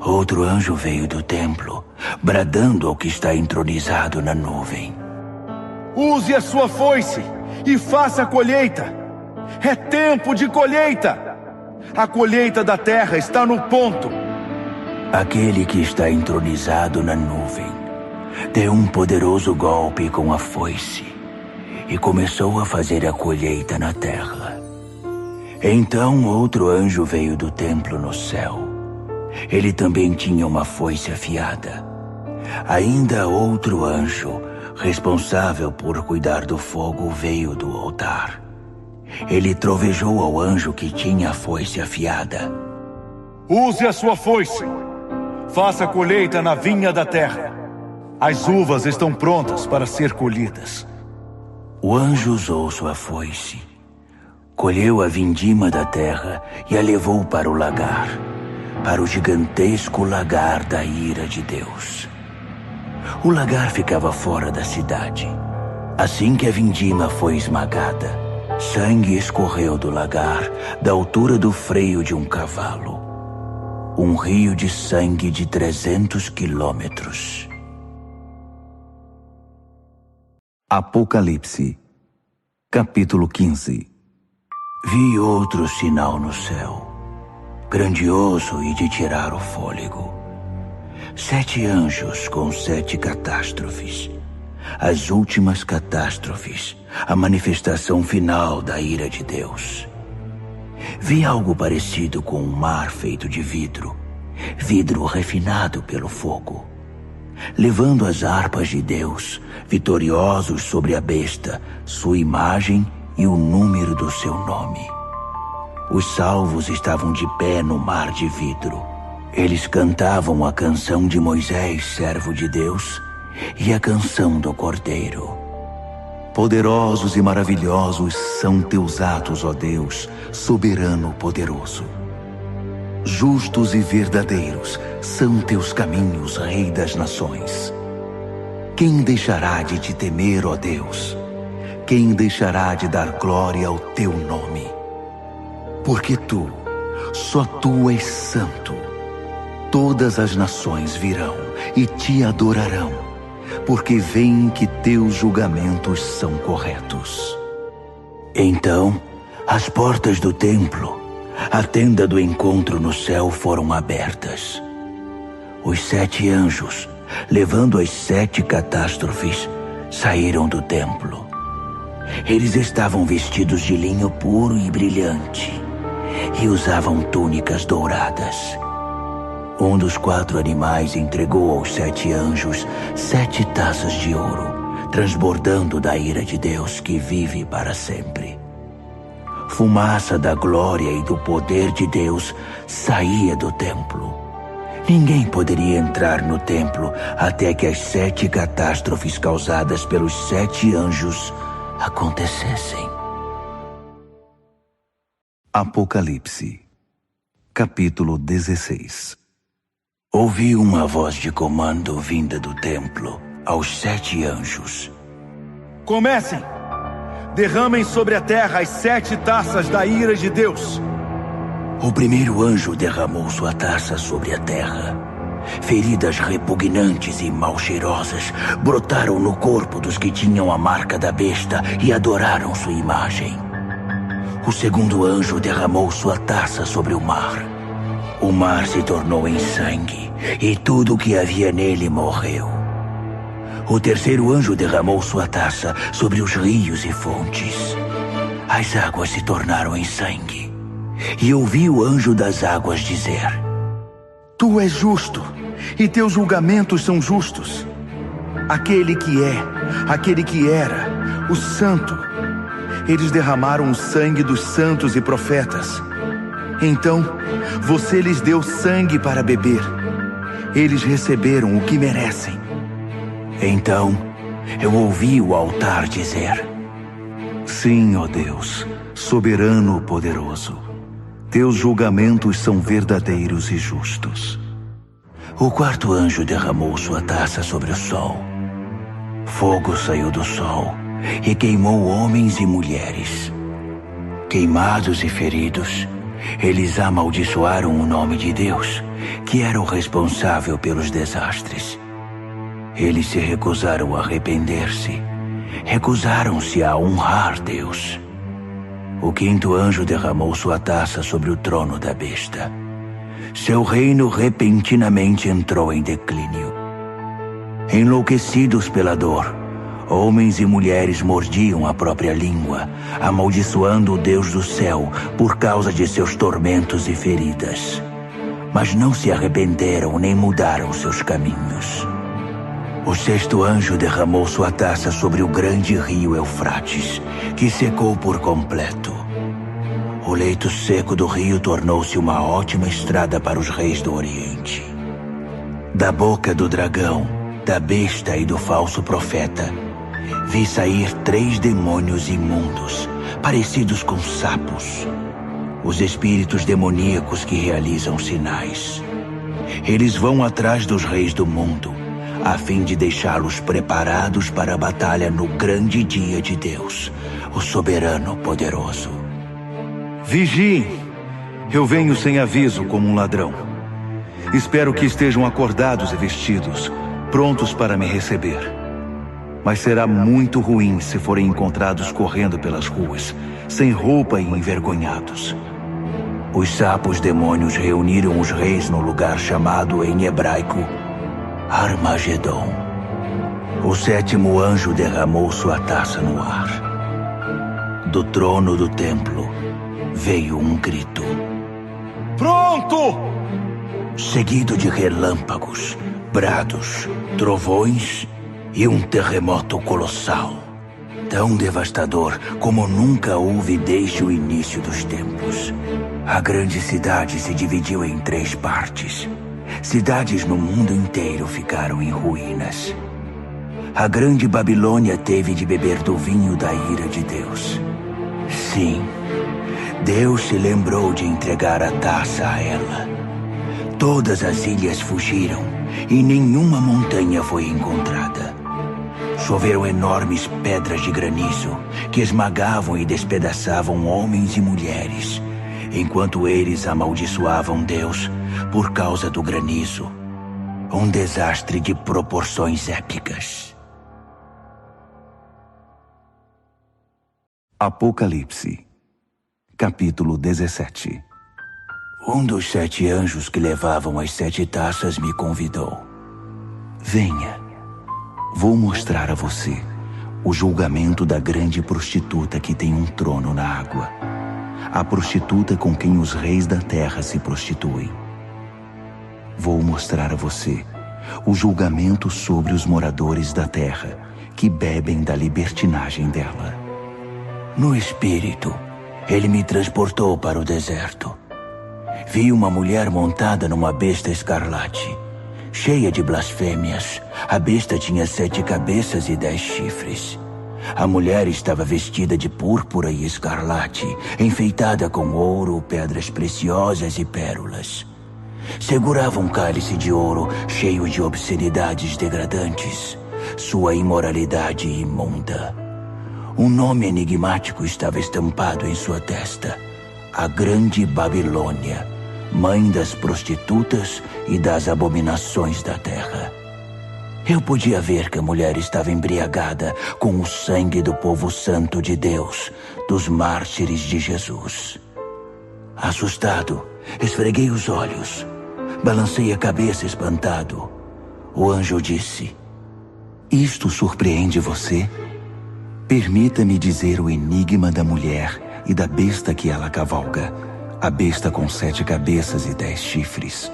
Outro anjo veio do templo, bradando ao que está entronizado na nuvem: Use a sua foice e faça a colheita. É tempo de colheita. A colheita da terra está no ponto. Aquele que está entronizado na nuvem deu um poderoso golpe com a foice e começou a fazer a colheita na terra. Então outro anjo veio do templo no céu. Ele também tinha uma foice afiada. Ainda outro anjo, responsável por cuidar do fogo, veio do altar. Ele trovejou ao anjo que tinha a foice afiada: Use a sua foice. Faça a colheita na vinha da terra. As uvas estão prontas para ser colhidas. O anjo usou sua foice, colheu a vindima da terra e a levou para o lagar, para o gigantesco lagar da ira de Deus. O lagar ficava fora da cidade. Assim que a vindima foi esmagada, sangue escorreu do lagar, da altura do freio de um cavalo. Um rio de sangue de 300 quilômetros. Apocalipse, capítulo 15. Vi outro sinal no céu, grandioso e de tirar o fôlego. 7 anjos com 7 catástrofes, as últimas catástrofes, a manifestação final da ira de Deus. Vi algo parecido com um mar feito de vidro, vidro refinado pelo fogo, levando as harpas de Deus, vitoriosos sobre a besta, sua imagem e o número do seu nome. Os salvos estavam de pé no mar de vidro. Eles cantavam a canção de Moisés, servo de Deus, e a canção do Cordeiro. Poderosos e maravilhosos são teus atos, ó Deus, soberano poderoso. Justos e verdadeiros são teus caminhos, Rei das nações. Quem deixará de te temer, ó Deus? Quem deixará de dar glória ao teu nome? Porque tu, só tu és santo. Todas as nações virão e te adorarão, porque veem que teus julgamentos são corretos. Então, as portas do templo, a tenda do encontro no céu, foram abertas. Os 7 anjos, levando as 7 catástrofes, saíram do templo. Eles estavam vestidos de linho puro e brilhante e usavam túnicas douradas. Um dos 4 animais entregou aos 7 anjos 7 taças de ouro, transbordando da ira de Deus que vive para sempre. Fumaça da glória e do poder de Deus saía do templo. Ninguém poderia entrar no templo até que as 7 catástrofes causadas pelos 7 anjos acontecessem. Apocalipse, capítulo 16. Ouvi uma voz de comando vinda do templo aos 7 anjos. Comecem! Derramem sobre a terra as 7 taças da ira de Deus. O primeiro anjo derramou sua taça sobre a terra. Feridas repugnantes e mal cheirosas brotaram no corpo dos que tinham a marca da besta e adoraram sua imagem. O segundo anjo derramou sua taça sobre o mar. O mar se tornou em sangue e tudo o que havia nele morreu. O terceiro anjo derramou sua taça sobre os rios e fontes. As águas se tornaram em sangue. E ouvi o anjo das águas dizer: Tu és justo, e teus julgamentos são justos. Aquele que é, aquele que era, o santo. Eles derramaram o sangue dos santos e profetas. Então, você lhes deu sangue para beber. Eles receberam o que merecem. Então, eu ouvi o altar dizer: Sim, ó Deus, soberano poderoso. Teus julgamentos são verdadeiros e justos. O quarto anjo derramou sua taça sobre o sol. Fogo saiu do sol e queimou homens e mulheres. Queimados e feridos, eles amaldiçoaram o nome de Deus, que era o responsável pelos desastres. Eles se recusaram a arrepender-se, recusaram-se a honrar Deus. O quinto anjo derramou sua taça sobre o trono da besta. Seu reino repentinamente entrou em declínio. Enlouquecidos pela dor, homens e mulheres mordiam a própria língua, amaldiçoando o Deus do céu por causa de seus tormentos e feridas. Mas não se arrependeram nem mudaram seus caminhos. O sexto anjo derramou sua taça sobre o grande rio Eufrates, que secou por completo. O leito seco do rio tornou-se uma ótima estrada para os reis do Oriente. Da boca do dragão, da besta e do falso profeta, vi sair 3 demônios imundos, parecidos com sapos. Os espíritos demoníacos que realizam sinais. Eles vão atrás dos reis do mundo, a fim de deixá-los preparados para a batalha no grande dia de Deus, o soberano poderoso. Vigiem! Eu venho sem aviso como um ladrão. Espero que estejam acordados e vestidos, prontos para me receber. Mas será muito ruim se forem encontrados correndo pelas ruas, sem roupa e envergonhados. Os sapos demônios reuniram os reis no lugar chamado em hebraico Armagedon. O O sétimo anjo derramou sua taça no ar. Do trono do templo veio um grito. Pronto! Seguido de relâmpagos, brados, trovões e um terremoto colossal. Tão devastador como nunca houve desde o início dos tempos. A grande cidade se dividiu em 3 partes. Cidades no mundo inteiro ficaram em ruínas. A grande Babilônia teve de beber do vinho da ira de Deus. Sim, Deus se lembrou de entregar a taça a ela. Todas as ilhas fugiram e nenhuma montanha foi encontrada. Choveram enormes pedras de granizo que esmagavam e despedaçavam homens e mulheres, enquanto eles amaldiçoavam Deus por causa do granizo. Um desastre de proporções épicas. Apocalipse, capítulo 17. Um dos 7 anjos que levavam as 7 taças me convidou. Venha, vou mostrar a você o julgamento da grande prostituta que tem um trono na água. A prostituta com quem os reis da terra se prostituem. Vou mostrar a você o julgamento sobre os moradores da terra que bebem da libertinagem dela. No espírito, ele me transportou para o deserto. Vi uma mulher montada numa besta escarlate, cheia de blasfêmias. A besta tinha 7 cabeças e 10 chifres. A mulher estava vestida de púrpura e escarlate, enfeitada com ouro, pedras preciosas e pérolas. Segurava um cálice de ouro cheio de obscenidades degradantes, sua imoralidade imunda. Um nome enigmático estava estampado em sua testa: a Grande Babilônia, mãe das prostitutas e das abominações da terra. Eu podia ver que a mulher estava embriagada com o sangue do povo santo de Deus, dos mártires de Jesus. Assustado, esfreguei os olhos, balancei a cabeça espantado. O anjo disse: Isto surpreende você? Permita-me dizer o enigma da mulher e da besta que ela cavalga, a besta com 7 cabeças e 10 chifres.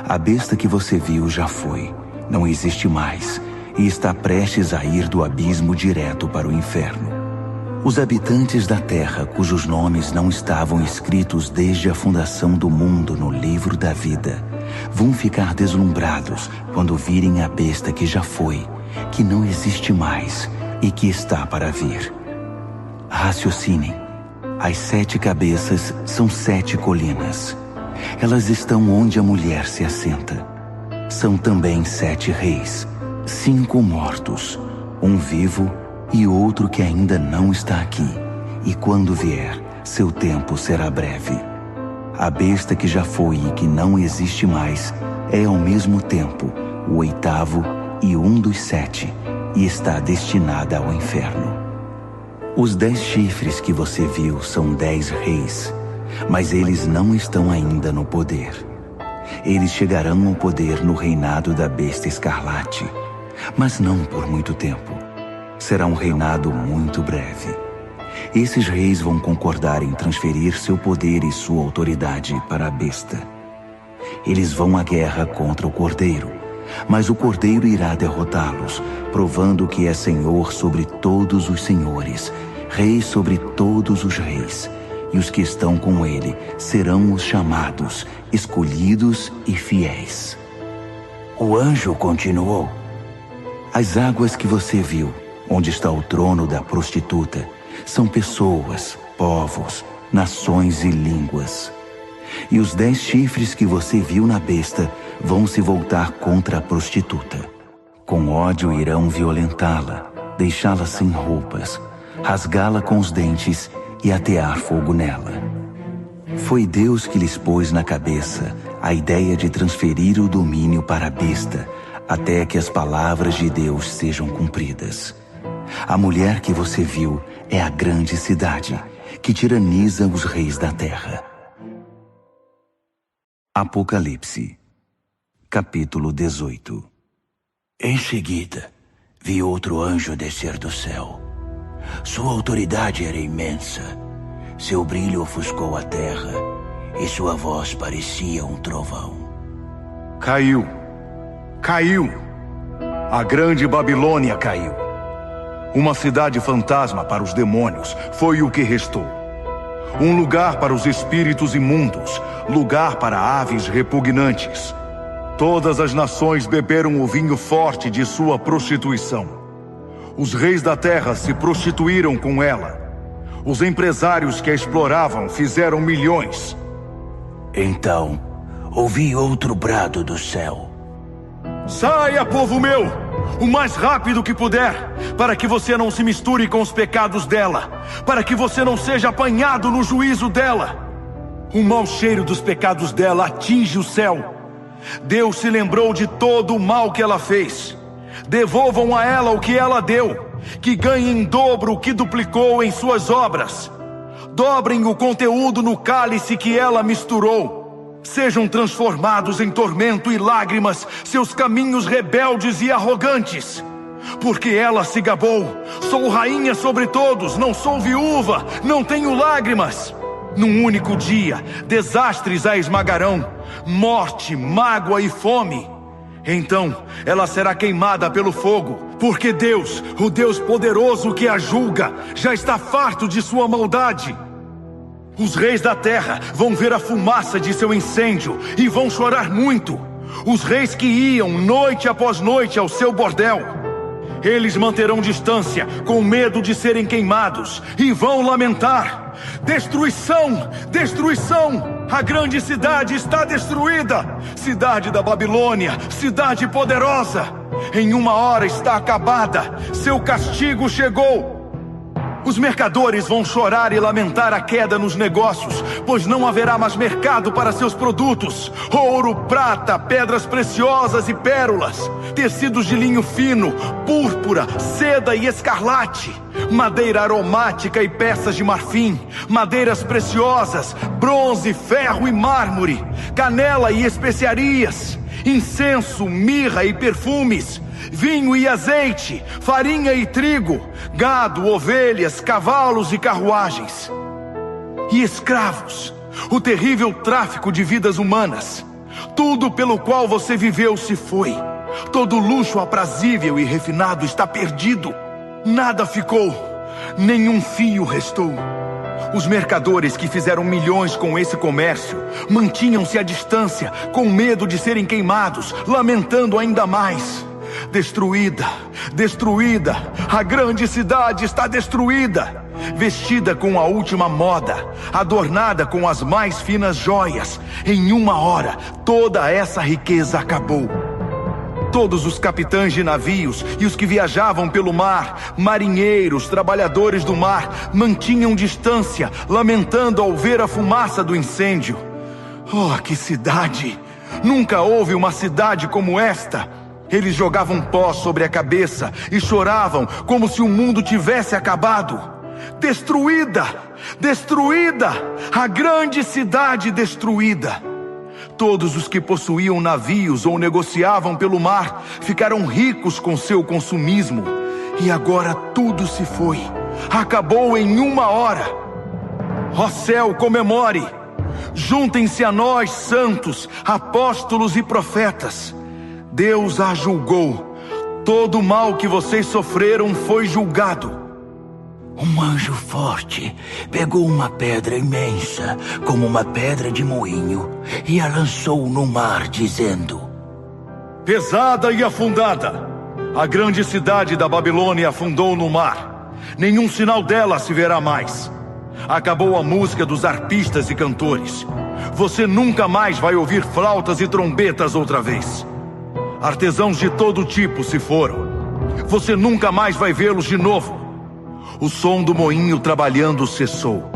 A besta que você viu já foi, não existe mais, e está prestes a ir do abismo direto para o inferno. Os habitantes da terra, cujos nomes não estavam escritos desde a fundação do mundo no livro da vida, vão ficar deslumbrados quando virem a besta que já foi, que não existe mais e que está para vir. Raciocinem. As 7 cabeças são 7 colinas. Elas estão onde a mulher se assenta. São também 7 reis, 5 mortos, um vivo e outro que ainda não está aqui. E quando vier, seu tempo será breve. A besta que já foi e que não existe mais é ao mesmo tempo o 8º e um dos 7, e está destinada ao inferno. Os 10 chifres que você viu são 10 reis, mas eles não estão ainda no poder. Eles chegarão ao poder no reinado da besta escarlate, mas não por muito tempo. Será um reinado muito breve. Esses reis vão concordar em transferir seu poder e sua autoridade para a besta. Eles vão à guerra contra o Cordeiro, mas o Cordeiro irá derrotá-los, provando que é Senhor sobre todos os senhores, Rei sobre todos os reis, e os que estão com ele serão os chamados, escolhidos e fiéis. O anjo continuou: As águas que você viu, onde está o trono da prostituta, são pessoas, povos, nações e línguas. E os 10 chifres que você viu na besta vão se voltar contra a prostituta. Com ódio irão violentá-la, deixá-la sem roupas, rasgá-la com os dentes e atear fogo nela. Foi Deus que lhes pôs na cabeça a ideia de transferir o domínio para a besta, até que as palavras de Deus sejam cumpridas. A mulher que você viu é a grande cidade, que tiraniza os reis da terra. Apocalipse, capítulo 18. Em seguida, vi outro anjo descer do céu. Sua autoridade era imensa. Seu brilho ofuscou a terra e sua voz parecia um trovão. Caiu. Caiu. A grande Babilônia caiu. Uma cidade fantasma para os demônios foi o que restou. Um lugar para os espíritos imundos, lugar para aves repugnantes. Todas as nações beberam o vinho forte de sua prostituição. Os reis da terra se prostituíram com ela. Os empresários que a exploravam fizeram milhões. Então, ouvi outro brado do céu. Saia, povo meu, o mais rápido que puder, para que você não se misture com os pecados dela, para que você não seja apanhado no juízo dela. O mau cheiro dos pecados dela atinge o céu. Deus se lembrou de todo o mal que ela fez. Devolvam a ela o que ela deu, que ganhe em dobro o que duplicou em suas obras. Dobrem o conteúdo no cálice que ela misturou. Sejam transformados em tormento e lágrimas seus caminhos rebeldes e arrogantes. Porque ela se gabou: sou rainha sobre todos, não sou viúva, não tenho lágrimas. Num único dia, desastres a esmagarão, morte, mágoa e fome. Então, ela será queimada pelo fogo, porque Deus, o Deus poderoso que a julga, já está farto de sua maldade. Os reis da terra vão ver a fumaça de seu incêndio e vão chorar muito. Os reis que iam noite após noite ao seu bordel. Eles manterão distância, com medo de serem queimados, e vão lamentar: destruição! Destruição! A grande cidade está destruída! Cidade da Babilônia, cidade poderosa! Em uma hora está acabada, seu castigo chegou! Os mercadores vão chorar e lamentar a queda nos negócios, pois não haverá mais mercado para seus produtos. Ouro, prata, pedras preciosas e pérolas, tecidos de linho fino, púrpura, seda e escarlate, madeira aromática e peças de marfim, madeiras preciosas, bronze, ferro e mármore, canela e especiarias, incenso, mirra e perfumes, vinho e azeite, farinha e trigo, gado, ovelhas, cavalos e carruagens. E escravos, o terrível tráfico de vidas humanas. Tudo pelo qual você viveu se foi. Todo luxo aprazível e refinado está perdido. Nada ficou, nenhum fio restou. Os mercadores que fizeram milhões com esse comércio mantinham-se à distância, com medo de serem queimados, lamentando ainda mais. Destruída, destruída, a grande cidade está destruída. Vestida com a última moda, adornada com as mais finas joias, em uma hora toda essa riqueza acabou. Todos os capitães de navios e os que viajavam pelo mar, marinheiros, trabalhadores do mar, mantinham distância, lamentando ao ver a fumaça do incêndio. Oh, que cidade! Nunca houve uma cidade como esta. Eles jogavam pó sobre a cabeça e choravam como se o mundo tivesse acabado. Destruída! Destruída! A grande cidade destruída! Todos os que possuíam navios ou negociavam pelo mar ficaram ricos com seu consumismo. E agora tudo se foi. Acabou em uma hora. Ó céu, comemore! Juntem-se a nós, santos, apóstolos e profetas. Deus a julgou. Todo o mal que vocês sofreram foi julgado. Um anjo forte pegou uma pedra imensa, como uma pedra de moinho, e a lançou no mar, dizendo: pesada e afundada, a grande cidade da Babilônia afundou no mar. Nenhum sinal dela se verá mais. Acabou a música dos arpistas e cantores. Você nunca mais vai ouvir flautas e trombetas outra vez. Artesãos de todo tipo se foram. Você nunca mais vai vê-los de novo. O som do moinho trabalhando cessou.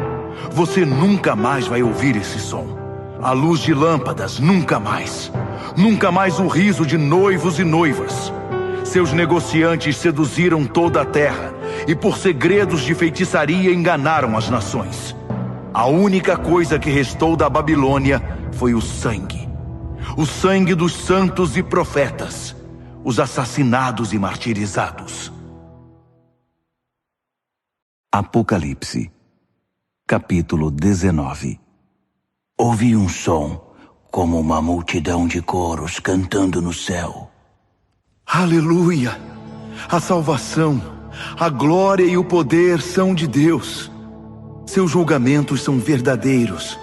Você nunca mais vai ouvir esse som. A luz de lâmpadas, nunca mais. Nunca mais o riso de noivos e noivas. Seus negociantes seduziram toda a terra e por segredos de feitiçaria enganaram as nações. A única coisa que restou da Babilônia foi o sangue. O sangue dos santos e profetas. os assassinados e martirizados. Apocalipse, capítulo 19. Ouvi um som, como uma multidão de coros cantando no céu. Aleluia! A salvação, a glória e o poder são de Deus. Seus julgamentos são verdadeiros.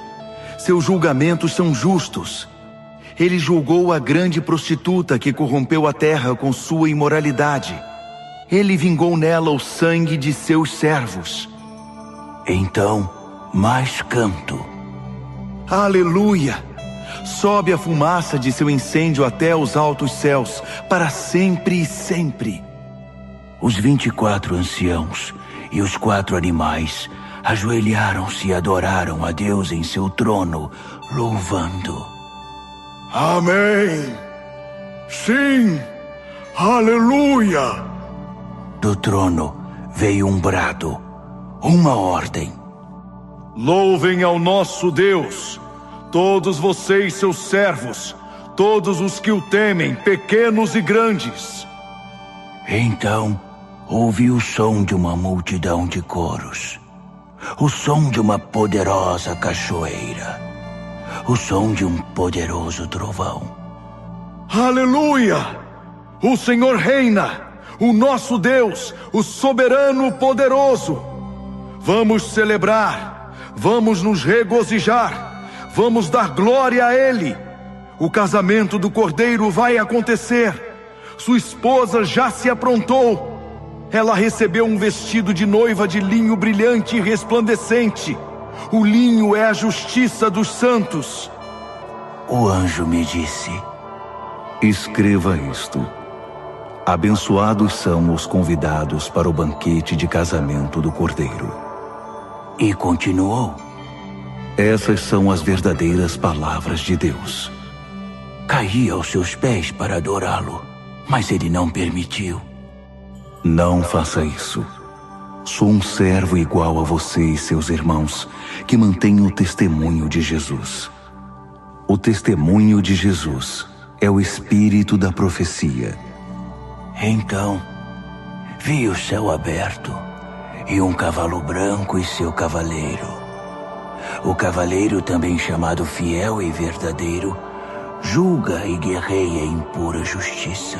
Seus julgamentos são justos. Ele julgou a grande prostituta que corrompeu a terra com sua imoralidade. Ele vingou nela o sangue de seus servos. Então, mais canto. Aleluia! Sobe a fumaça de seu incêndio até os altos céus, para sempre e sempre. Os 24 anciãos e os 4 animais ajoelharam-se e adoraram a Deus em seu trono, louvando. Amém! Sim! Aleluia! Do trono veio um brado, uma ordem. Louvem ao nosso Deus, todos vocês, seus servos, todos os que o temem, pequenos e grandes. Então ouvi o som de uma multidão de coros, o som de uma poderosa cachoeira, o som de um poderoso trovão. Aleluia! O Senhor reina, o nosso Deus, o soberano poderoso. Vamos celebrar, vamos nos regozijar, vamos dar glória a Ele. O casamento do Cordeiro vai acontecer. Sua esposa já se aprontou. Ela recebeu um vestido de noiva de linho brilhante e resplandecente. O linho é a justiça dos santos. O anjo me disse: escreva isto. Abençoados são os convidados para o banquete de casamento do Cordeiro. E continuou: essas são as verdadeiras palavras de Deus. Caí aos seus pés para adorá-lo, mas ele não permitiu. Não faça isso. Sou um servo igual a você e seus irmãos, que mantém o testemunho de Jesus. O testemunho de Jesus é o espírito da profecia. Então, vi o céu aberto e um cavalo branco e seu cavaleiro. O cavaleiro, também chamado Fiel e Verdadeiro, julga e guerreia em pura justiça.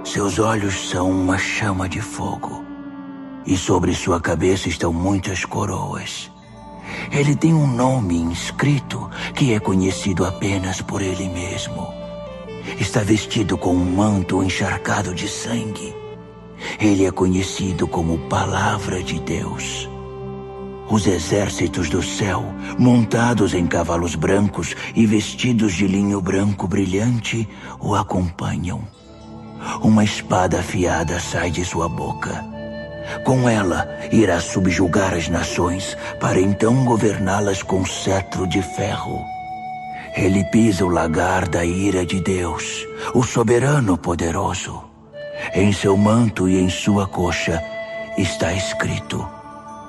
Seus olhos são uma chama de fogo, e sobre sua cabeça estão muitas coroas. Ele tem um nome inscrito que é conhecido apenas por ele mesmo. Está vestido com um manto encharcado de sangue. Ele é conhecido como Palavra de Deus. Os exércitos do céu, montados em cavalos brancos e vestidos de linho branco brilhante, o acompanham. Uma espada afiada sai de sua boca. Com ela, irá subjugar as nações, para então governá-las com cetro de ferro. Ele pisa o lagar da ira de Deus, o soberano poderoso. Em seu manto e em sua coxa está escrito: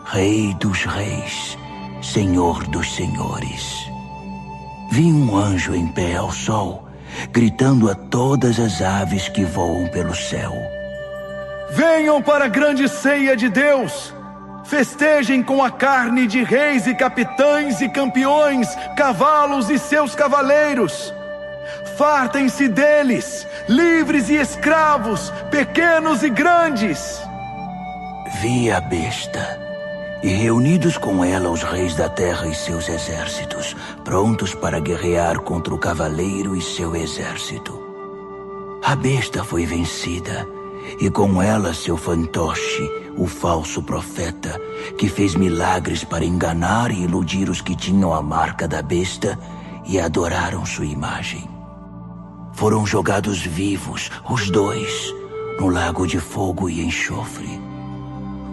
Rei dos reis, Senhor dos senhores. Vi um anjo em pé ao sol, gritando a todas as aves que voam pelo céu: venham para a grande ceia de Deus. Festejem com a carne de reis e capitães e campeões, cavalos e seus cavaleiros. Fartem-se deles, livres e escravos, pequenos e grandes. Vi a besta, e reunidos com ela os reis da terra e seus exércitos, prontos para guerrear contra o cavaleiro e seu exército. A besta foi vencida, e com ela seu fantoche, o falso profeta, que fez milagres para enganar e iludir os que tinham a marca da besta e adoraram sua imagem. Foram jogados vivos, os dois, no lago de fogo e enxofre.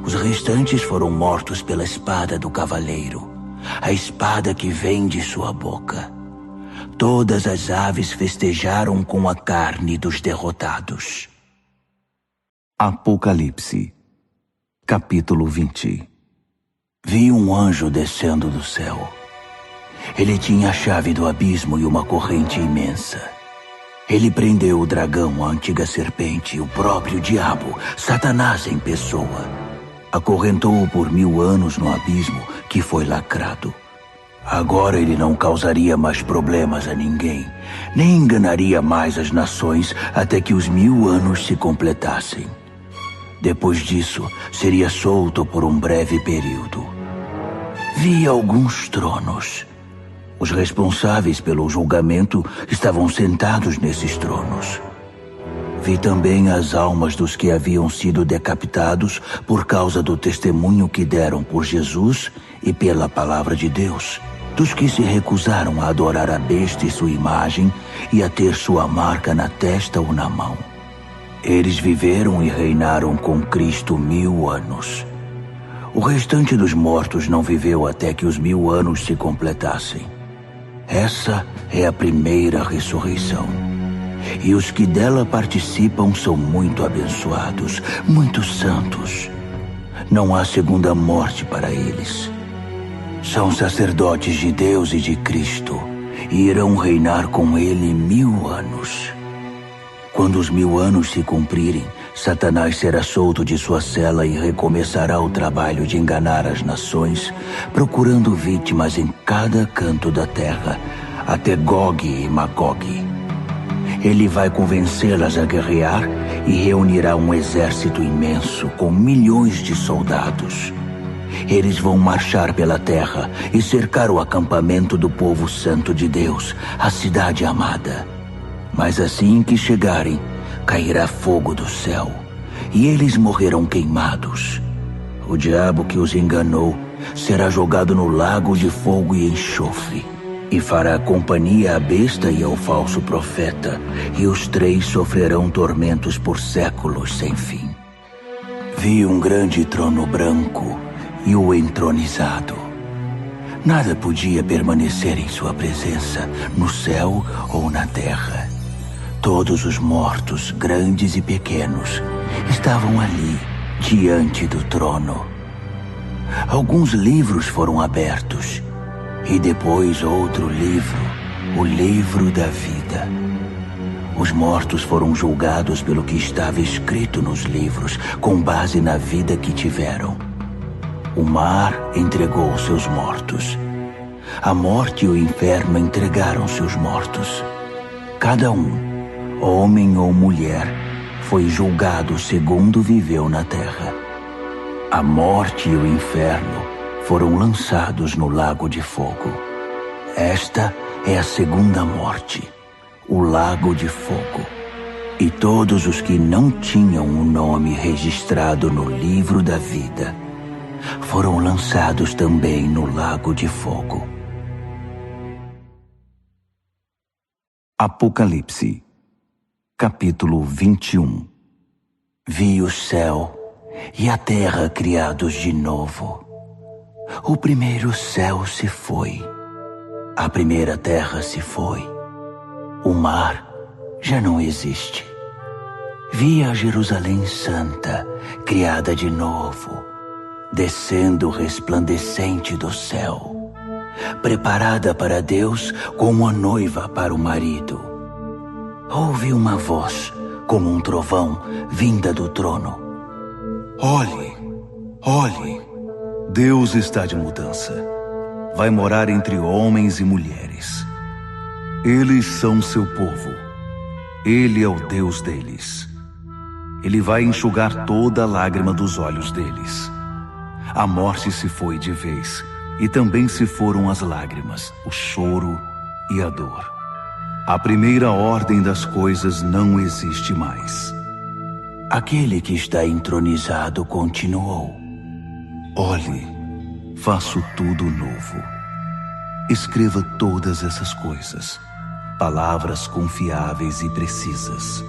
Os restantes foram mortos pela espada do cavaleiro, a espada que vem de sua boca. Todas as aves festejaram com a carne dos derrotados. Apocalipse, capítulo 20. Vi um anjo descendo do céu. Ele tinha a chave do abismo e uma corrente imensa. Ele prendeu o dragão, a antiga serpente, o próprio diabo, Satanás em pessoa. Acorrentou-o por 1000 anos no abismo que foi lacrado. Agora ele não causaria mais problemas a ninguém, nem enganaria mais as nações até que os 1000 anos se completassem. Depois disso, seria solto por um breve período. Vi alguns tronos. Os responsáveis pelo julgamento estavam sentados nesses tronos. Vi também as almas dos que haviam sido decapitados por causa do testemunho que deram por Jesus e pela palavra de Deus, dos que se recusaram a adorar a besta e sua imagem e a ter sua marca na testa ou na mão. Eles viveram e reinaram com Cristo 1000 anos. O restante dos mortos não viveu até que os 1000 anos se completassem. Essa é a primeira ressurreição. E os que dela participam são muito abençoados, muito santos. Não há segunda morte para eles. São sacerdotes de Deus e de Cristo, e irão reinar com ele 1000 anos. Quando os 1000 anos se cumprirem, Satanás será solto de sua cela e recomeçará o trabalho de enganar as nações, procurando vítimas em cada canto da terra, até Gog e Magog. Ele vai convencê-las a guerrear e reunirá um exército imenso com milhões de soldados. Eles vão marchar pela terra e cercar o acampamento do povo santo de Deus, a cidade amada. Mas assim que chegarem, cairá fogo do céu, e eles morrerão queimados. O diabo que os enganou será jogado no lago de fogo e enxofre, e fará companhia à besta e ao falso profeta, e os 3 sofrerão tormentos por séculos sem fim. Vi um grande trono branco e o entronizado. Nada podia permanecer em sua presença, no céu ou na terra. Todos os mortos, grandes e pequenos, estavam ali, diante do trono. Alguns livros foram abertos, e depois outro livro, o livro da vida. Os mortos foram julgados pelo que estava escrito nos livros, com base na vida que tiveram. O mar entregou seus mortos. A morte e o inferno entregaram seus mortos. Cada um, homem ou mulher, foi julgado segundo viveu na terra. A morte e o inferno foram lançados no lago de fogo. Esta é a segunda morte, o lago de fogo. E todos os que não tinham o nome registrado no livro da vida foram lançados também no lago de fogo. Apocalipse, capítulo 21. Vi o céu e a terra criados de novo. O primeiro céu se foi, a primeira terra se foi, o mar já não existe. Vi a Jerusalém Santa, criada de novo, descendo resplandecente do céu, preparada para Deus como a noiva para o marido. Ouvi uma voz, como um trovão, vinda do trono. Olhe, olhe, Deus está de mudança. Vai morar entre homens e mulheres. Eles são seu povo. Ele é o Deus deles. Ele vai enxugar toda a lágrima dos olhos deles. A morte se foi de vez, e também se foram as lágrimas, o choro e a dor. A primeira ordem das coisas não existe mais. Aquele que está entronizado continuou. Olhe, faço tudo novo. Escreva todas essas coisas, palavras confiáveis e precisas.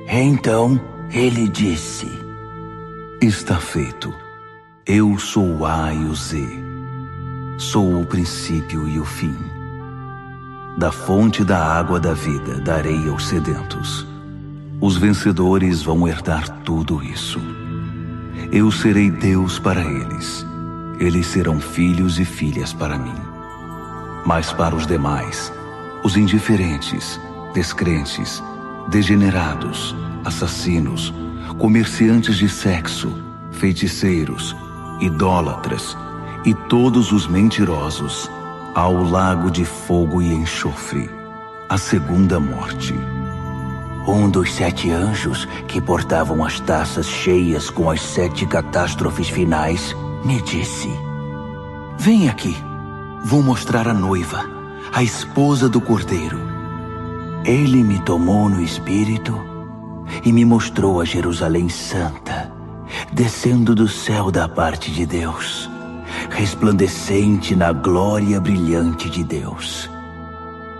Então ele disse: Está feito. Eu sou o A e o Z. Sou o princípio e o fim. Da fonte da água da vida darei aos sedentos. Os vencedores vão herdar tudo isso. Eu serei Deus para eles. Eles serão filhos e filhas para mim. Mas para os demais, os indiferentes, descrentes, degenerados, assassinos, comerciantes de sexo, feiticeiros, idólatras e todos os mentirosos ao lago de fogo e enxofre, a segunda morte. Um dos 7 anjos que portavam as taças cheias com as 7 catástrofes finais me disse: Vem aqui, vou mostrar a noiva, a esposa do Cordeiro. Ele me tomou no espírito e me mostrou a Jerusalém Santa, descendo do céu da parte de Deus, resplandecente na glória brilhante de Deus.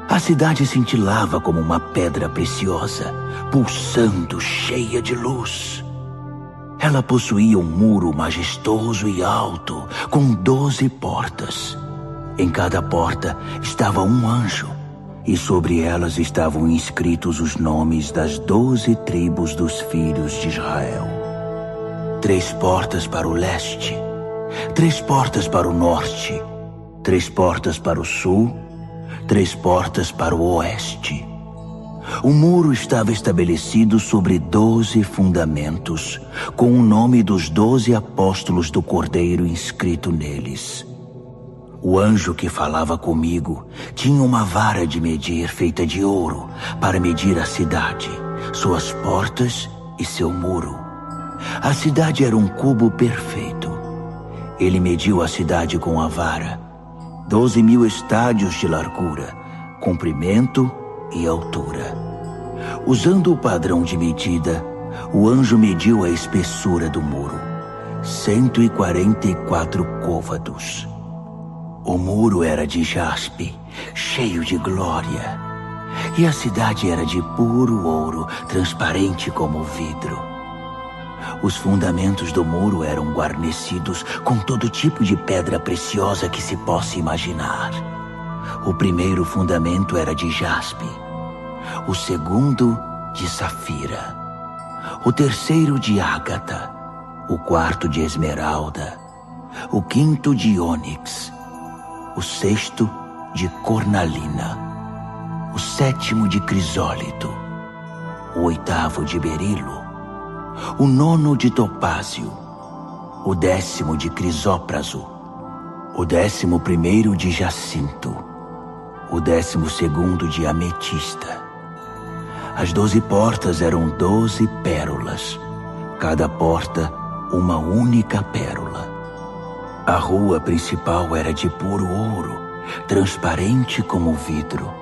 A cidade cintilava como uma pedra preciosa, pulsando, cheia de luz. Ela possuía um muro majestoso e alto, com 12 portas. Em cada porta estava um anjo, e sobre elas estavam inscritos os nomes das 12 tribos dos filhos de Israel. 3 portas para o leste, 3 portas para o norte, 3 portas para o sul, 3 portas para o oeste. O muro estava estabelecido sobre 12 fundamentos, com o nome dos 12 apóstolos do Cordeiro inscrito neles. O anjo que falava comigo tinha uma vara de medir feita de ouro para medir a cidade, suas portas e seu muro. A cidade era um cubo perfeito. Ele mediu a cidade com a vara, 12.000 estádios de largura, comprimento e altura. Usando o padrão de medida, o anjo mediu a espessura do muro, 144 côvados. O muro era de jaspe, cheio de glória, e a cidade era de puro ouro, transparente como vidro. Os fundamentos do muro eram guarnecidos com todo tipo de pedra preciosa que se possa imaginar. O primeiro fundamento era de jaspe, o segundo de safira, o terceiro de ágata, o quarto de esmeralda, o quinto de ônix, o sexto de cornalina, o sétimo de crisólito, o oitavo de berilo, o nono de topázio, o 10º de crisópraso, o 11º de jacinto, o 12º de ametista. As 12 portas eram 12 pérolas, cada porta uma única pérola. A rua principal era de puro ouro, transparente como vidro.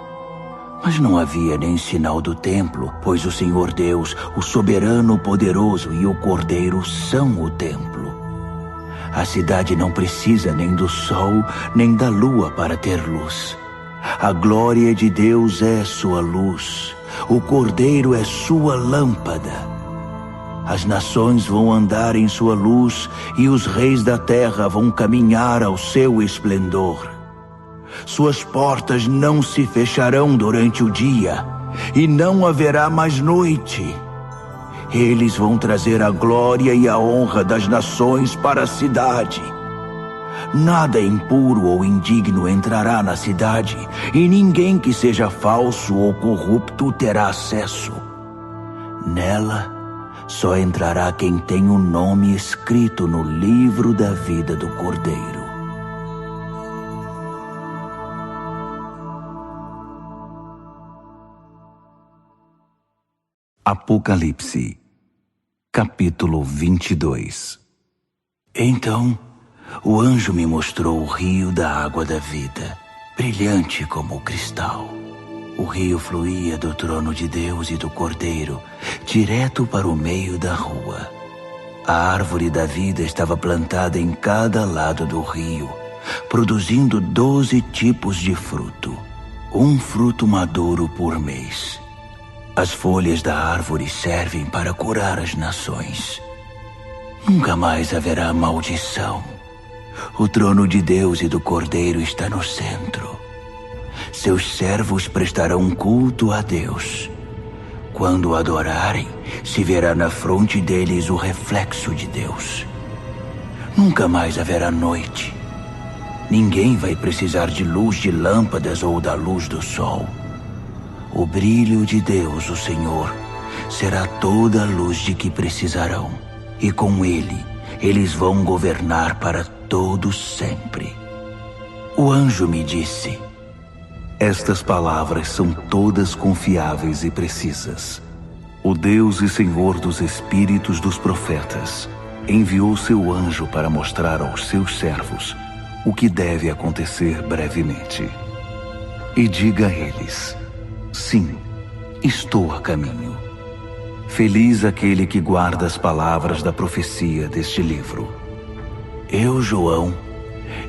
Mas não havia nem sinal do templo, pois o Senhor Deus, o soberano poderoso e o Cordeiro são o templo. A cidade não precisa nem do sol, nem da lua para ter luz. A glória de Deus é sua luz. O Cordeiro é sua lâmpada. As nações vão andar em sua luz e os reis da terra vão caminhar ao seu esplendor. Suas portas não se fecharão durante o dia, e não haverá mais noite. Eles vão trazer a glória e a honra das nações para a cidade. Nada impuro ou indigno entrará na cidade, e ninguém que seja falso ou corrupto terá acesso. Nela, só entrará quem tem o nome escrito no livro da vida do Cordeiro. Apocalipse, capítulo 22. Então, o anjo me mostrou o rio da água da vida, brilhante como o cristal. O rio fluía do trono de Deus e do Cordeiro, direto para o meio da rua. A árvore da vida estava plantada em cada lado do rio, produzindo 12 tipos de fruto, um fruto maduro por mês. As folhas da árvore servem para curar as nações. Nunca mais haverá maldição. O trono de Deus e do Cordeiro está no centro. Seus servos prestarão culto a Deus. Quando o adorarem, se verá na fronte deles o reflexo de Deus. Nunca mais haverá noite. Ninguém vai precisar de luz de lâmpadas ou da luz do sol. O brilho de Deus, o Senhor, será toda a luz de que precisarão, e com ele, eles vão governar para todos sempre. O anjo me disse: Estas palavras são todas confiáveis e precisas. O Deus e Senhor dos espíritos dos profetas enviou seu anjo para mostrar aos seus servos o que deve acontecer brevemente. E diga a eles: sim, estou a caminho. Feliz aquele que guarda as palavras da profecia deste livro. Eu, João,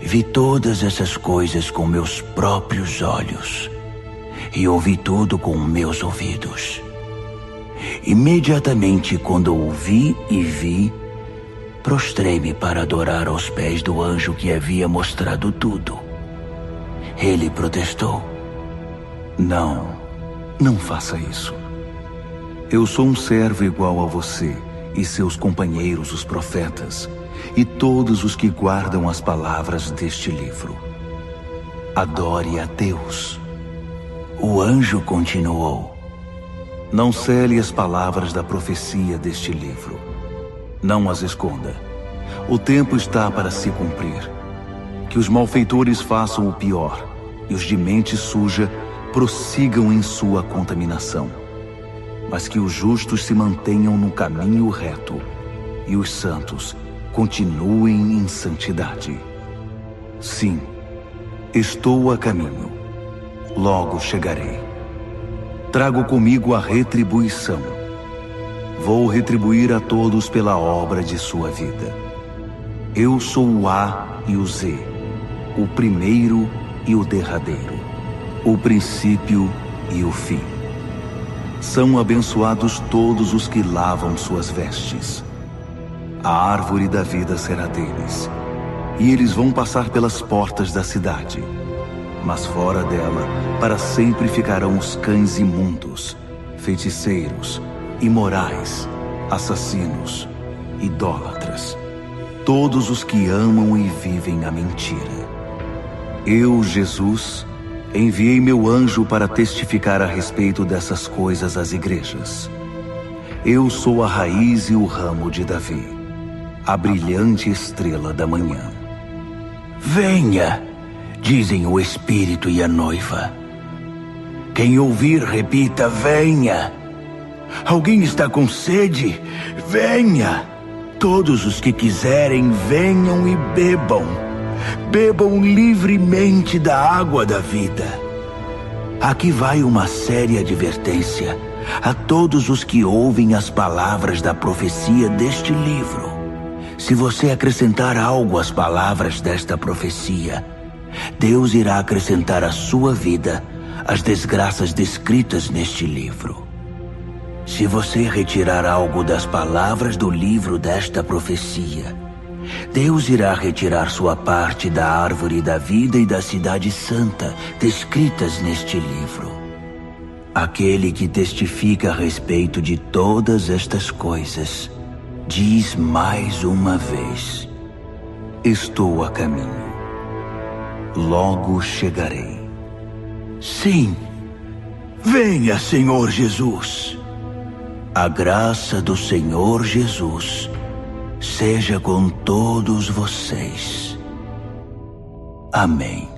vi todas essas coisas com meus próprios olhos e ouvi tudo com meus ouvidos. Imediatamente quando ouvi e vi, prostrei-me para adorar aos pés do anjo que havia mostrado tudo. Ele protestou: Não faça isso. Eu sou um servo igual a você e seus companheiros, os profetas, e todos os que guardam as palavras deste livro. Adore a Deus. O anjo continuou: Não cele as palavras da profecia deste livro. Não as esconda. O tempo está para se cumprir. Que os malfeitores façam o pior e os de mente suja prossigam em sua contaminação. Mas que os justos se mantenham no caminho reto e os santos continuem em santidade. Sim, estou a caminho. Logo chegarei. Trago comigo a retribuição. Vou retribuir a todos pela obra de sua vida. Eu sou o A e o Z, o primeiro e o derradeiro, o princípio e o fim. São abençoados todos os que lavam suas vestes. A árvore da vida será deles, e eles vão passar pelas portas da cidade. Mas fora dela, para sempre ficarão os cães imundos, feiticeiros, imorais, assassinos, idólatras, todos os que amam e vivem a mentira. Eu, Jesus, enviei meu anjo para testificar a respeito dessas coisas às igrejas. Eu sou a raiz e o ramo de Davi, a brilhante estrela da manhã. Venha, dizem o Espírito e a noiva. Quem ouvir, repita: venha. Alguém está com sede? Venha. Todos os que quiserem, venham e bebam. Bebam livremente da água da vida. Aqui vai uma séria advertência a todos os que ouvem as palavras da profecia deste livro. Se você acrescentar algo às palavras desta profecia, Deus irá acrescentar à sua vida as desgraças descritas neste livro. Se você retirar algo das palavras do livro desta profecia, Deus irá retirar sua parte da árvore da vida e da cidade santa descritas neste livro. Aquele que testifica a respeito de todas estas coisas diz mais uma vez: estou a caminho. Logo chegarei. Sim, venha, Senhor Jesus. A graça do Senhor Jesus seja com todos vocês. Amém.